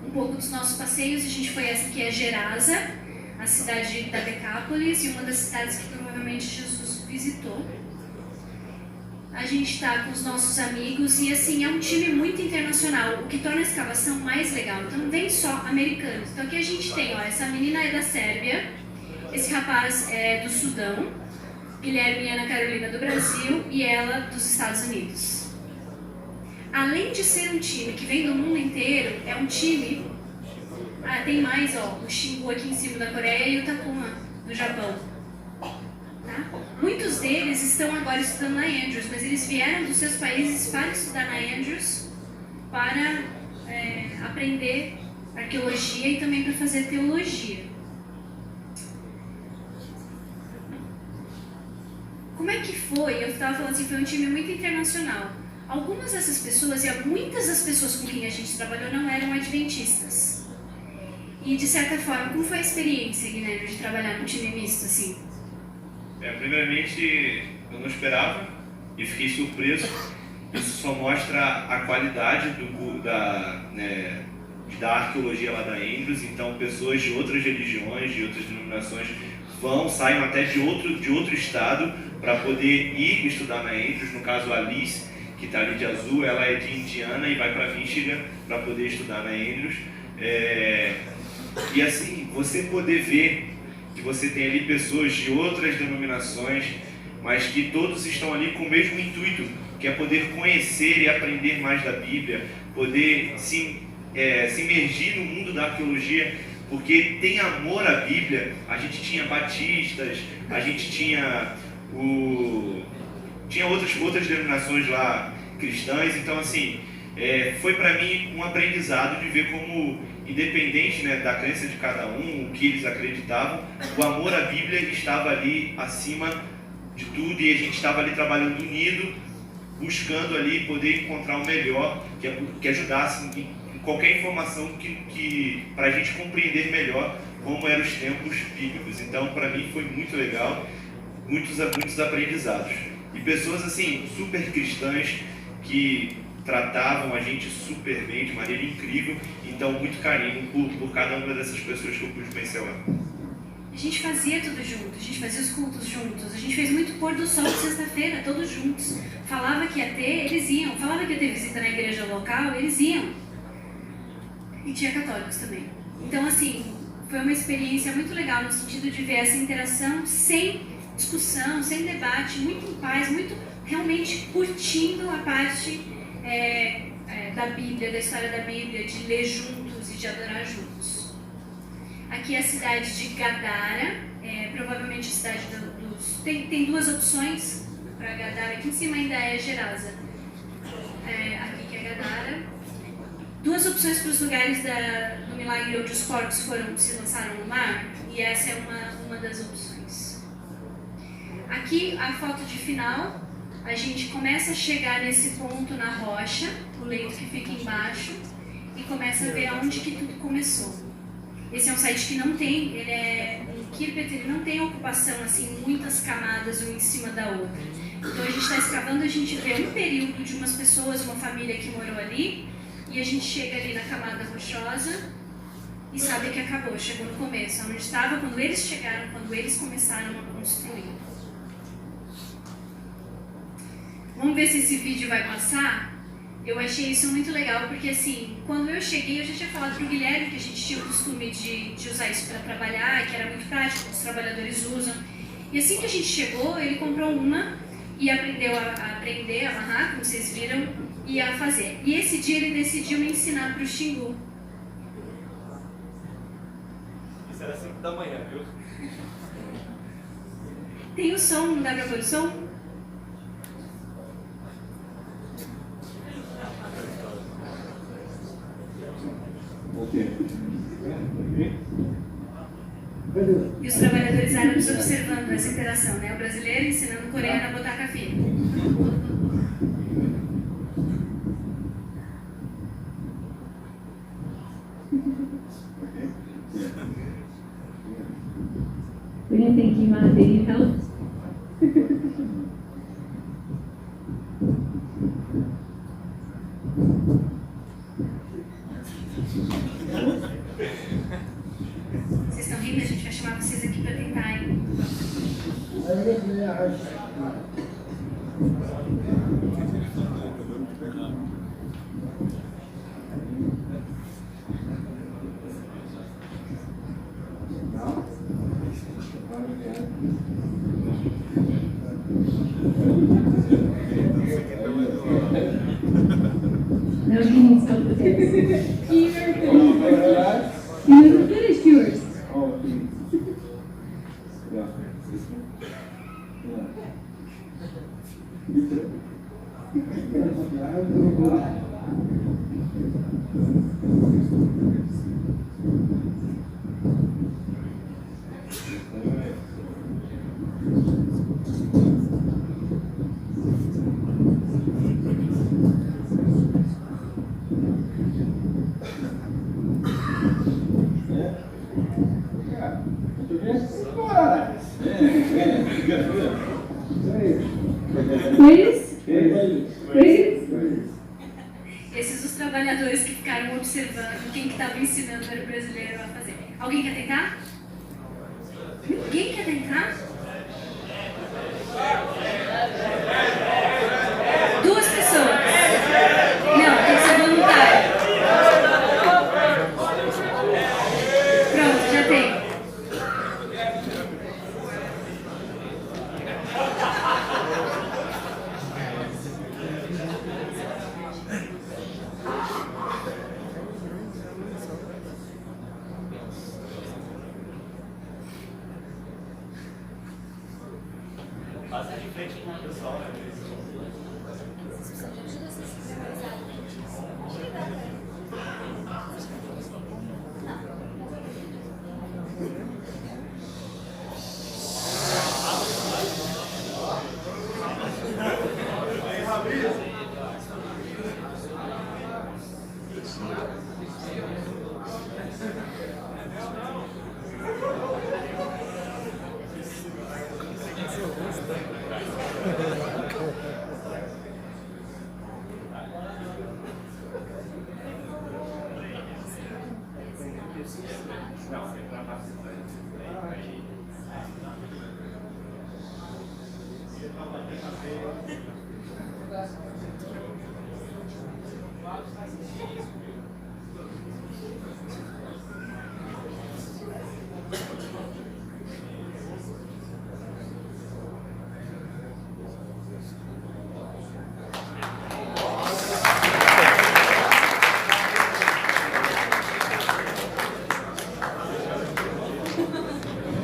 Um pouco dos nossos passeios, a gente foi essa que é Gerasa, a cidade da Decápolis, e uma das cidades que provavelmente Jesus visitou. A gente está com os nossos amigos e assim, é um time muito internacional, o que torna a escavação mais legal. Então não vem só americanos. Então aqui a gente tem, ó, essa menina é da Sérvia, esse rapaz é do Sudão, Guilherme e Ana Carolina do Brasil e ela dos Estados Unidos. Além de ser um time que vem do mundo inteiro, é um time... tem mais, ó, o Xingu aqui em cima da Coreia e o Takuma do Japão. Tá? Muitos deles estão agora estudando na Andrews, mas eles vieram dos seus países para estudar na Andrews, para aprender arqueologia e também para fazer teologia. Como é que foi? Eu estava falando assim, foi um time muito internacional. Algumas dessas pessoas, e muitas das pessoas com quem a gente trabalhou não eram adventistas. E, de certa forma, como foi a experiência, Guilherme, de trabalhar num time misto, assim? Primeiramente, eu não esperava e fiquei surpreso. Isso só mostra a qualidade da arqueologia lá da Andrews. Então, pessoas de outras religiões, de outras denominações, saem até de outro estado para poder ir estudar na Andrews. No caso, a Alice, que está ali de azul, ela é de Indiana e vai para Michigan para poder estudar na Andrews. E assim, você poder ver que você tem ali pessoas de outras denominações, mas que todos estão ali com o mesmo intuito, que é poder conhecer e aprender mais da Bíblia, poder se imergir no mundo da arqueologia, porque tem amor à Bíblia. A gente tinha batistas, a gente tinha outras denominações lá cristãs, então assim, foi para mim um aprendizado de ver como, independente, né, da crença de cada um, o que eles acreditavam, o amor à Bíblia estava ali acima de tudo e a gente estava ali trabalhando unido, buscando ali poder encontrar o melhor que ajudasse em qualquer informação que para a gente compreender melhor como eram os tempos bíblicos. Então, para mim foi muito legal, muitos aprendizados. E pessoas assim, super cristãs, que tratavam a gente super bem, de maneira incrível. Então, muito carinho por cada uma dessas pessoas que eu pude conhecer lá. A gente fazia tudo junto, a gente fazia os cultos juntos, a gente fez muito pôr do sol de sexta-feira, todos juntos. Falava que ia ter, eles iam. Falava que ia ter visita na igreja local, eles iam. E tinha católicos também. Então, assim, foi uma experiência muito legal no sentido de ver essa interação sem discussão, sem debate, muito em paz, muito realmente curtindo a parte da Bíblia, da história da Bíblia, de ler juntos e de adorar juntos. Aqui é a cidade de Gadara, provavelmente a cidade dos... Tem duas opções para Gadara, aqui em cima ainda é Gerasa. Aqui que é Gadara. Duas opções para os lugares do milagre onde os porcos se lançaram no mar, e essa é uma das opções. Aqui a foto de final, a gente começa a chegar nesse ponto na rocha, o leito que fica embaixo, e começa a ver aonde que tudo começou. Esse é um site que não tem, um Kirbet, ele não tem ocupação assim, muitas camadas uma em cima da outra. Então a gente está escavando, a gente vê um período de umas pessoas, uma família que morou ali, e a gente chega ali na camada rochosa e sabe que acabou, chegou no começo, onde estava quando eles chegaram, quando eles começaram a construir. Vamos ver se esse vídeo vai passar? Eu achei isso muito legal, porque assim, quando eu cheguei, eu já tinha falado pro Guilherme que a gente tinha o costume de usar isso para trabalhar, que era muito prático, os trabalhadores usam. E assim que a gente chegou, ele comprou uma e aprendeu a aprender, a amarrar, como vocês viram, e a fazer. E esse dia ele decidiu me ensinar para o Xingu. Isso era 5 da manhã, viu? Tem o som, não dá para pôr o som? E os trabalhadores árabes observando essa interação, né? O brasileiro ensinando o coreano a botar café. We didn't think you need help. Vocês estão rindo? A gente vai chamar vocês aqui para tentar, hein? No, he needs help with this. You haven't finished yours. Esses os trabalhadores que ficaram observando quem que estava ensinando era o brasileiro a fazer. Alguém quer tentar? Ninguém quer tentar? Duas pessoas. Não, tem que ser voluntário. Pronto, já tem. Passa de frente com o pessoal, né?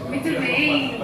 Muito bem.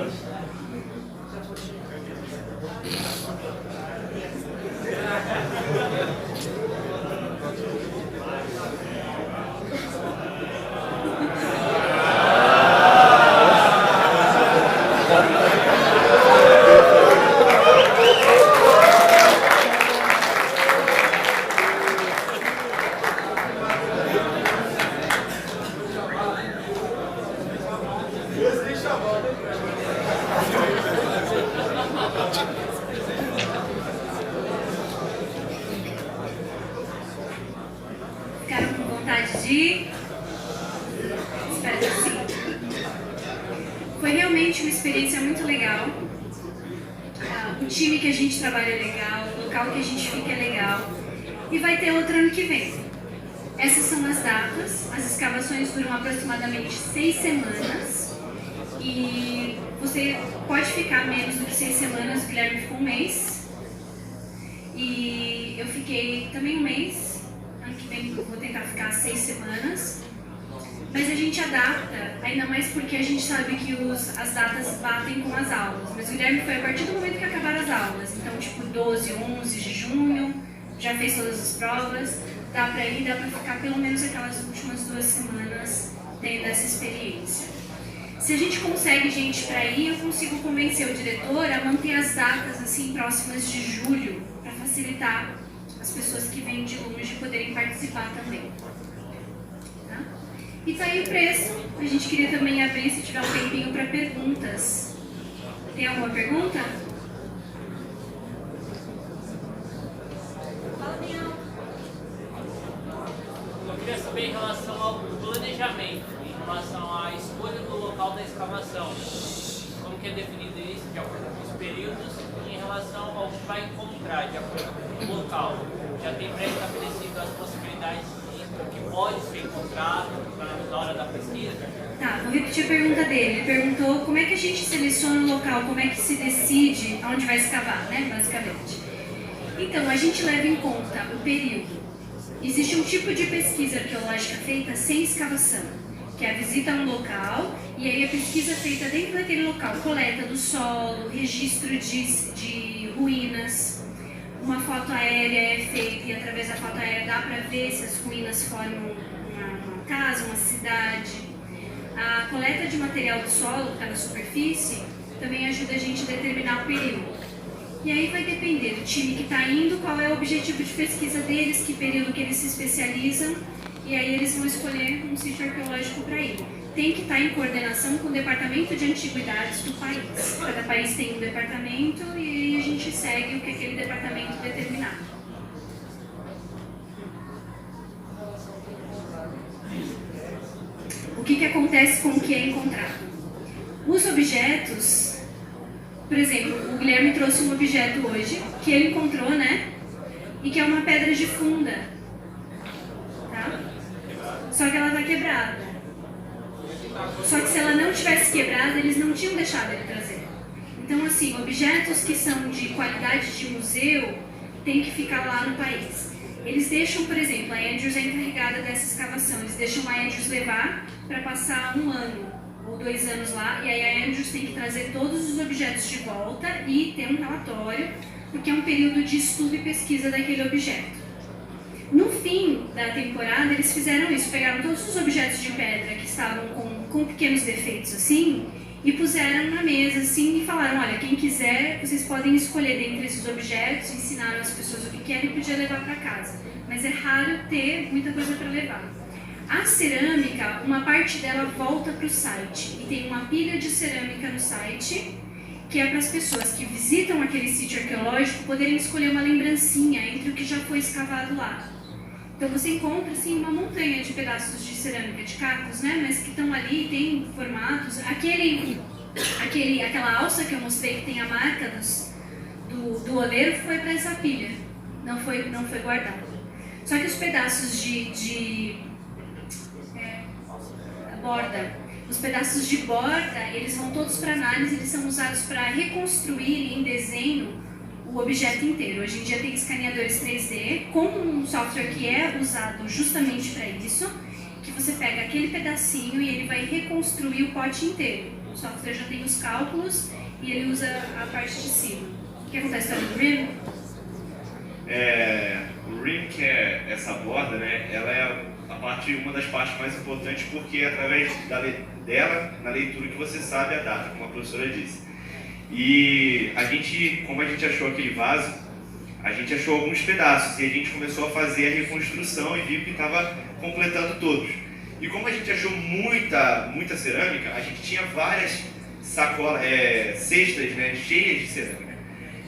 Ficaram com vontade de... Espero que sim. Foi realmente uma experiência muito legal. O time que a gente trabalha é legal, o local que a gente fica é legal. E vai ter outro ano que vem. Essas são as datas. As escavações duram aproximadamente 6 semanas. E você pode ficar menos do que 6 semanas, o Guilherme ficou um mês. E eu fiquei também um mês. Ano que vem eu vou tentar ficar 6 semanas. Mas a gente adapta, ainda mais porque a gente sabe que as datas batem com as aulas. Mas o Guilherme foi a partir do momento que acabaram as aulas. Então, tipo, 12, 11 de junho, já fez todas as provas. Dá pra ir, dá pra ficar pelo menos aquelas últimas 2 semanas tendo essa experiência. Se a gente consegue gente pra ir, eu consigo convencer o diretor a manter as datas assim próximas de julho, para facilitar as pessoas que vêm de longe poderem participar também. Tá? E tá aí o preço. A gente queria também abrir, se tiver um tempinho, para perguntas. Tem alguma pergunta? Eu queria saber em relação ao planejamento, em relação à escolha do local da escavação. Como que é definido isso, de acordo com os períodos, e em relação ao que vai encontrar, de acordo com o local. Já tem pré-estabelecido as possibilidades do que pode ser encontrado na hora da pesquisa? Tá, vou repetir a pergunta dele. Ele perguntou como é que a gente seleciona o local, como é que se decide aonde vai escavar, né, basicamente. Então, a gente leva em conta o período. Existe um tipo de pesquisa arqueológica feita sem escavação, que é a visita a um local, e aí a pesquisa feita dentro daquele local, coleta do solo, registro de ruínas, uma foto aérea é feita e através da foto aérea dá para ver se as ruínas formam uma casa, uma cidade. A coleta de material do solo, que está na superfície, também ajuda a gente a determinar o período. E aí vai depender do time que está indo, qual é o objetivo de pesquisa deles, que período que eles se especializam, e aí eles vão escolher um sítio arqueológico para ir. Tem que estar em coordenação com o Departamento de Antiguidades do país. Cada país tem um departamento e aí a gente segue o que aquele departamento determinar. O que acontece com o que é encontrado? Os objetos, por exemplo, o Guilherme trouxe um objeto hoje, que ele encontrou, né? E que é uma pedra de funda. Tá? Só que ela está quebrada. Só que se ela não tivesse quebrada, eles não tinham deixado ele trazer. Então, assim, objetos que são de qualidade de museu têm que ficar lá no país. Eles deixam, por exemplo, a Andrews é encarregada dessa escavação, eles deixam a Andrews levar para passar 1 ano ou 2 anos lá, e aí a Andrews tem que trazer todos os objetos de volta e ter um relatório, porque é um período de estudo e pesquisa daquele objeto. No fim da temporada, eles fizeram isso, pegaram todos os objetos de pedra que estavam com pequenos defeitos assim, e puseram na mesa assim e falaram, olha, quem quiser, vocês podem escolher dentre esses objetos, ensinaram as pessoas o que querem e podia levar para casa. Mas é raro ter muita coisa para levar. A cerâmica, uma parte dela volta para o site, e tem uma pilha de cerâmica no site, que é para as pessoas que visitam aquele sítio arqueológico poderem escolher uma lembrancinha entre o que já foi escavado lá. Então você encontra assim uma montanha de pedaços de cerâmica, de cacos, né? Mas que estão ali, tem formatos. Aquela alça que eu mostrei que tem a marca do oleiro foi para essa pilha, não foi guardado. Só que os pedaços de borda, os pedaços de borda, eles vão todos para análise, eles são usados para reconstruir em desenho o objeto inteiro. Hoje em dia tem escaneadores 3D com um software que é usado justamente para isso, que você pega aquele pedacinho e ele vai reconstruir o pote inteiro. O software já tem os cálculos e ele usa a parte de cima. Quer contar a história do RIM? O RIM, que é essa borda, né, ela é uma das partes mais importantes, porque é através dela, na leitura, que você sabe a data, como a professora disse. E como a gente achou aquele vaso, a gente achou alguns pedaços e a gente começou a fazer a reconstrução e viu que estava completando todos. E como a gente achou muita cerâmica, a gente tinha várias cestas, né, cheias de cerâmica.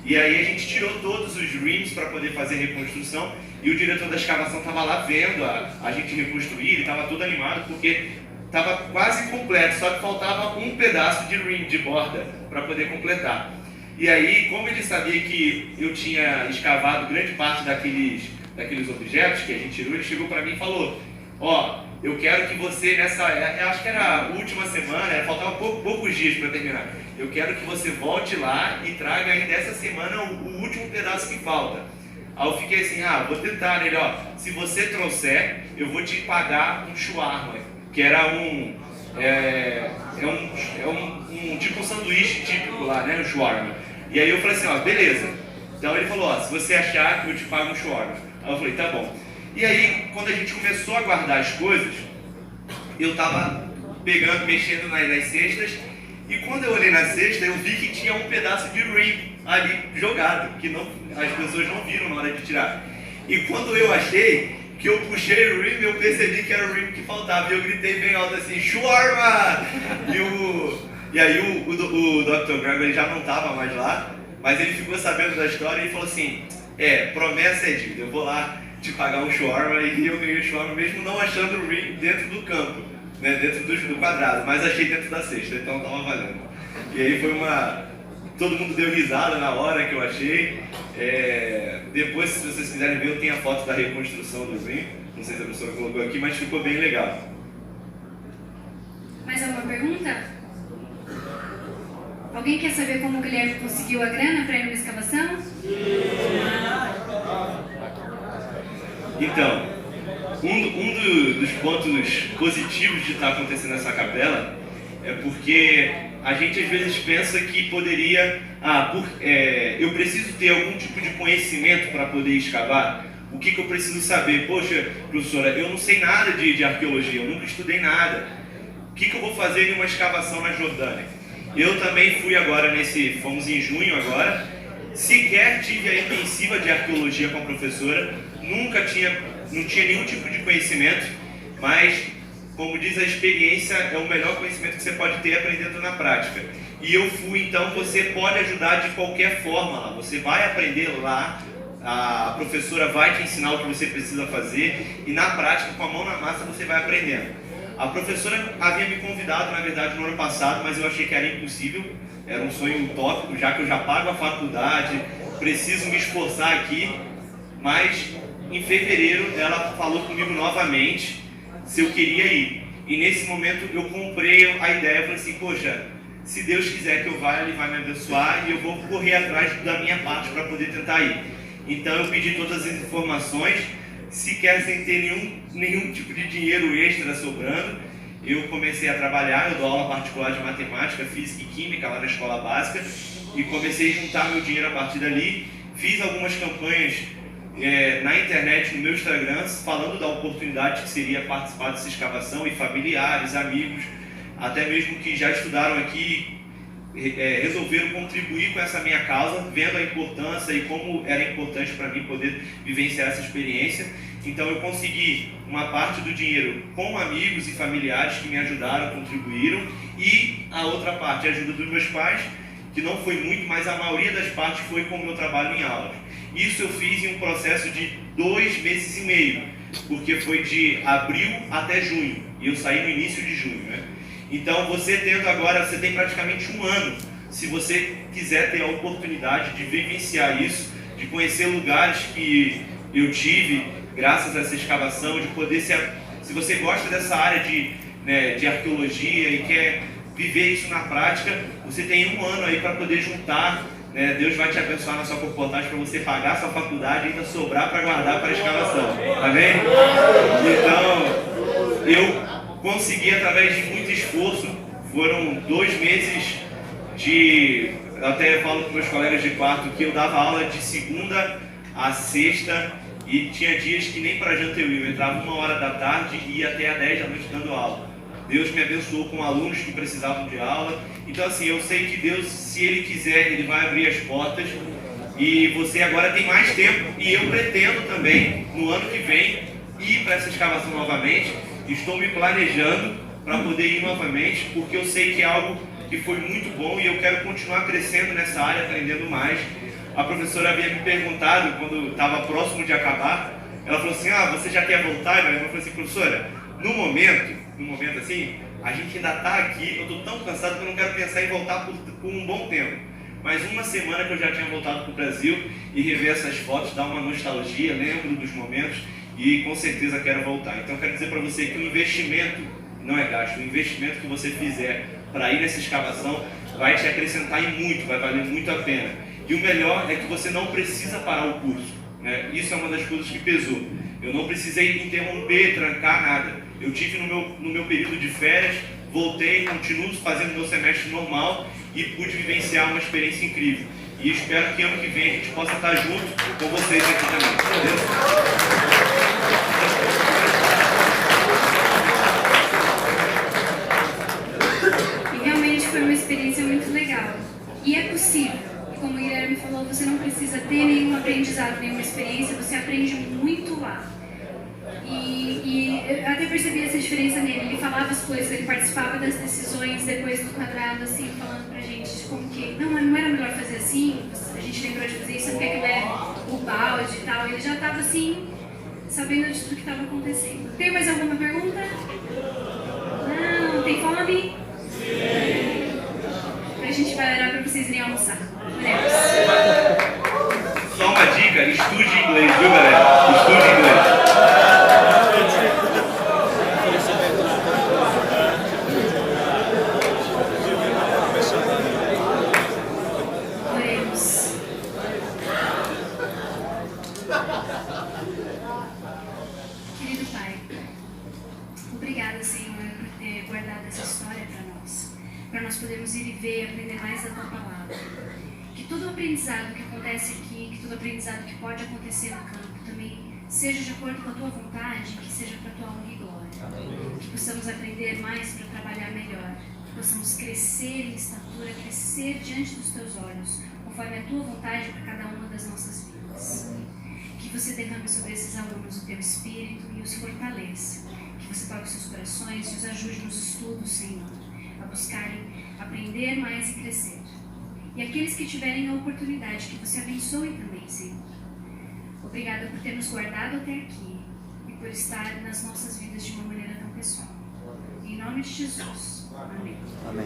E aí a gente tirou todos os rims para poder fazer a reconstrução, e o diretor da escavação estava lá vendo a gente reconstruir, ele estava todo animado porque estava quase completo, só que faltava um pedaço de rim, de borda, para poder completar. E aí, como ele sabia que eu tinha escavado grande parte daqueles objetos que a gente tirou, ele chegou para mim e falou: ó, eu quero que você eu acho que era a última semana, faltava poucos dias para terminar, eu quero que você volte lá e traga ainda essa semana o último pedaço que falta. Aí eu fiquei assim, vou tentar, né? Ele, se você trouxer, eu vou te pagar um shawarma, que era um tipo um sanduíche típico lá, né, o shawarma. E aí eu falei assim, beleza. Então ele falou, se você achar, eu te pago um shawarma. Aí eu falei, tá bom. E aí, quando a gente começou a guardar as coisas, eu tava mexendo nas cestas, e quando eu olhei na cesta, eu vi que tinha um pedaço de rim ali jogado, que as pessoas não viram na hora de tirar. E quando eu achei, que eu puxei o rim, eu percebi que era o rim que faltava, e eu gritei bem alto assim, shawarma! E aí o Dr. Gregory já não estava mais lá, mas ele ficou sabendo da história e falou assim, promessa é dívida, eu vou lá te pagar um shawarma, e eu ganhei o shawarma mesmo não achando o rim dentro do campo, né, dentro do quadrado, mas achei dentro da cesta, então estava valendo. E aí foi todo mundo deu risada na hora que eu achei. Depois, se vocês quiserem ver, eu tenho a foto da reconstrução do rim, não sei se a professora colocou aqui, mas ficou bem legal. Mais alguma pergunta? Alguém quer saber como o Guilherme conseguiu a grana para ir numa escavação? Então, um dos pontos positivos de estar acontecendo nessa capela é porque a gente às vezes pensa que poderia, eu preciso ter algum tipo de conhecimento para poder escavar. O que eu preciso saber? Poxa, professora, eu não sei nada de arqueologia, eu nunca estudei nada. O que eu vou fazer em uma escavação na Jordânia? Eu também fui agora fomos em junho agora, sequer tive a intensiva de arqueologia com a professora, não tinha nenhum tipo de conhecimento, mas, como diz a experiência, é o melhor conhecimento que você pode ter aprendendo na prática. E eu fui, então você pode ajudar de qualquer forma lá, você vai aprender lá, a professora vai te ensinar o que você precisa fazer, e na prática, com a mão na massa, você vai aprendendo. A professora havia me convidado, na verdade, no ano passado, mas eu achei que era impossível, era um sonho utópico, já que eu já pago a faculdade, preciso me esforçar aqui, mas em fevereiro ela falou comigo novamente se eu queria ir. E nesse momento eu comprei a ideia, falei assim, poxa, se Deus quiser que eu vá, Ele vai me abençoar e eu vou correr atrás da minha parte para poder tentar ir. Então eu pedi todas as informações, sequer sem ter nenhum tipo de dinheiro extra sobrando. Eu comecei a trabalhar, eu dou aula particular de matemática, física e química lá na escola básica, e comecei a juntar meu dinheiro a partir dali. Fiz algumas campanhas na internet, no meu Instagram, falando da oportunidade que seria participar dessa escavação, e familiares, amigos, até mesmo que já estudaram aqui, resolveram contribuir com essa minha causa, vendo a importância e como era importante para mim poder vivenciar essa experiência. Então eu consegui uma parte do dinheiro com amigos e familiares que me ajudaram, contribuíram, e a outra parte, a ajuda dos meus pais, que não foi muito, mas a maioria das partes foi com o meu trabalho em aulas. Isso eu fiz em um processo de 2 meses e meio, porque foi de abril até junho, e eu saí no início de junho, né? Então você tendo agora, você tem praticamente um ano, se você quiser ter a oportunidade de vivenciar isso, de conhecer lugares que eu tive, graças a essa escavação, de poder se você gosta dessa área de arqueologia e quer viver isso na prática, você tem um ano aí para poder juntar, né? Deus vai te abençoar na sua comportagem para você pagar a sua faculdade e ainda sobrar para guardar para a escavação, amém? Então, eu consegui através de muito esforço, foram 2 meses eu até falo com meus colegas de quarto que eu dava aula de segunda a sexta e tinha dias que nem para janta eu entrava 1h da tarde e ia até às 10 da noite dando aula. Deus me abençoou com alunos que precisavam de aula. Então assim, eu sei que Deus, se Ele quiser, Ele vai abrir as portas e você agora tem mais tempo e eu pretendo também, no ano que vem, ir para essa escavação novamente. Estou me planejando para poder ir novamente, porque eu sei que é algo que foi muito bom e eu quero continuar crescendo nessa área, aprendendo mais. A professora havia me perguntado, quando estava próximo de acabar, ela falou assim, você já quer voltar? Eu falei assim, professora, no momento assim, a gente ainda está aqui, eu estou tão cansado que eu não quero pensar em voltar por um bom tempo. Mas uma semana que eu já tinha voltado para o Brasil e rever essas fotos, dá uma nostalgia, lembro dos momentos e com certeza quero voltar. Então eu quero dizer para você que o investimento não é gasto, o investimento que você fizer para ir nessa escavação vai te acrescentar em muito, vai valer muito a pena. E o melhor é que você não precisa parar o curso, né? Isso é uma das coisas que pesou. Eu não precisei interromper, trancar nada. Eu tive no meu período de férias, voltei, continuo fazendo meu semestre normal e pude vivenciar uma experiência incrível. E espero que ano que vem a gente possa estar junto com vocês aqui também. Beleza? Foi uma experiência muito legal. E é possível. Como o Guilherme falou, você não precisa ter nenhum aprendizado, nenhuma experiência, você aprende muito lá. E eu até percebi essa diferença nele. Ele falava as coisas, ele participava das decisões depois do quadrado, assim, falando pra gente como que não era melhor fazer assim, a gente lembrou de fazer isso, sabe o que é o balde e tal. Ele já estava assim, sabendo de tudo que estava acontecendo. Tem mais alguma pergunta? Não? Tem fome? Sim. A gente vai orar para vocês irem almoçar. Oremos. Só uma dica, estude inglês, viu galera? Estude inglês. Oremos. Querido Pai, obrigada, Senhor, por ter guardado essa história para nós podermos ir e ver e aprender mais da Tua Palavra. Que todo aprendizado que acontece aqui, que todo aprendizado que pode acontecer no campo também seja de acordo com a Tua vontade, que seja para a Tua honra e glória. Que possamos aprender mais para trabalhar melhor, que possamos crescer em estatura, crescer diante dos Teus olhos, conforme a Tua vontade para cada uma das nossas vidas. Que você derrame sobre esses alunos o Teu Espírito e os fortaleça. Que você toque seus corações e os ajude nos estudos, Senhor, a buscarem aprender mais e crescer. E aqueles que tiverem a oportunidade, que você abençoe também, Senhor. Obrigada por ter nos guardado até aqui e por estar nas nossas vidas de uma maneira tão pessoal. Em nome de Jesus. Amém. Amém.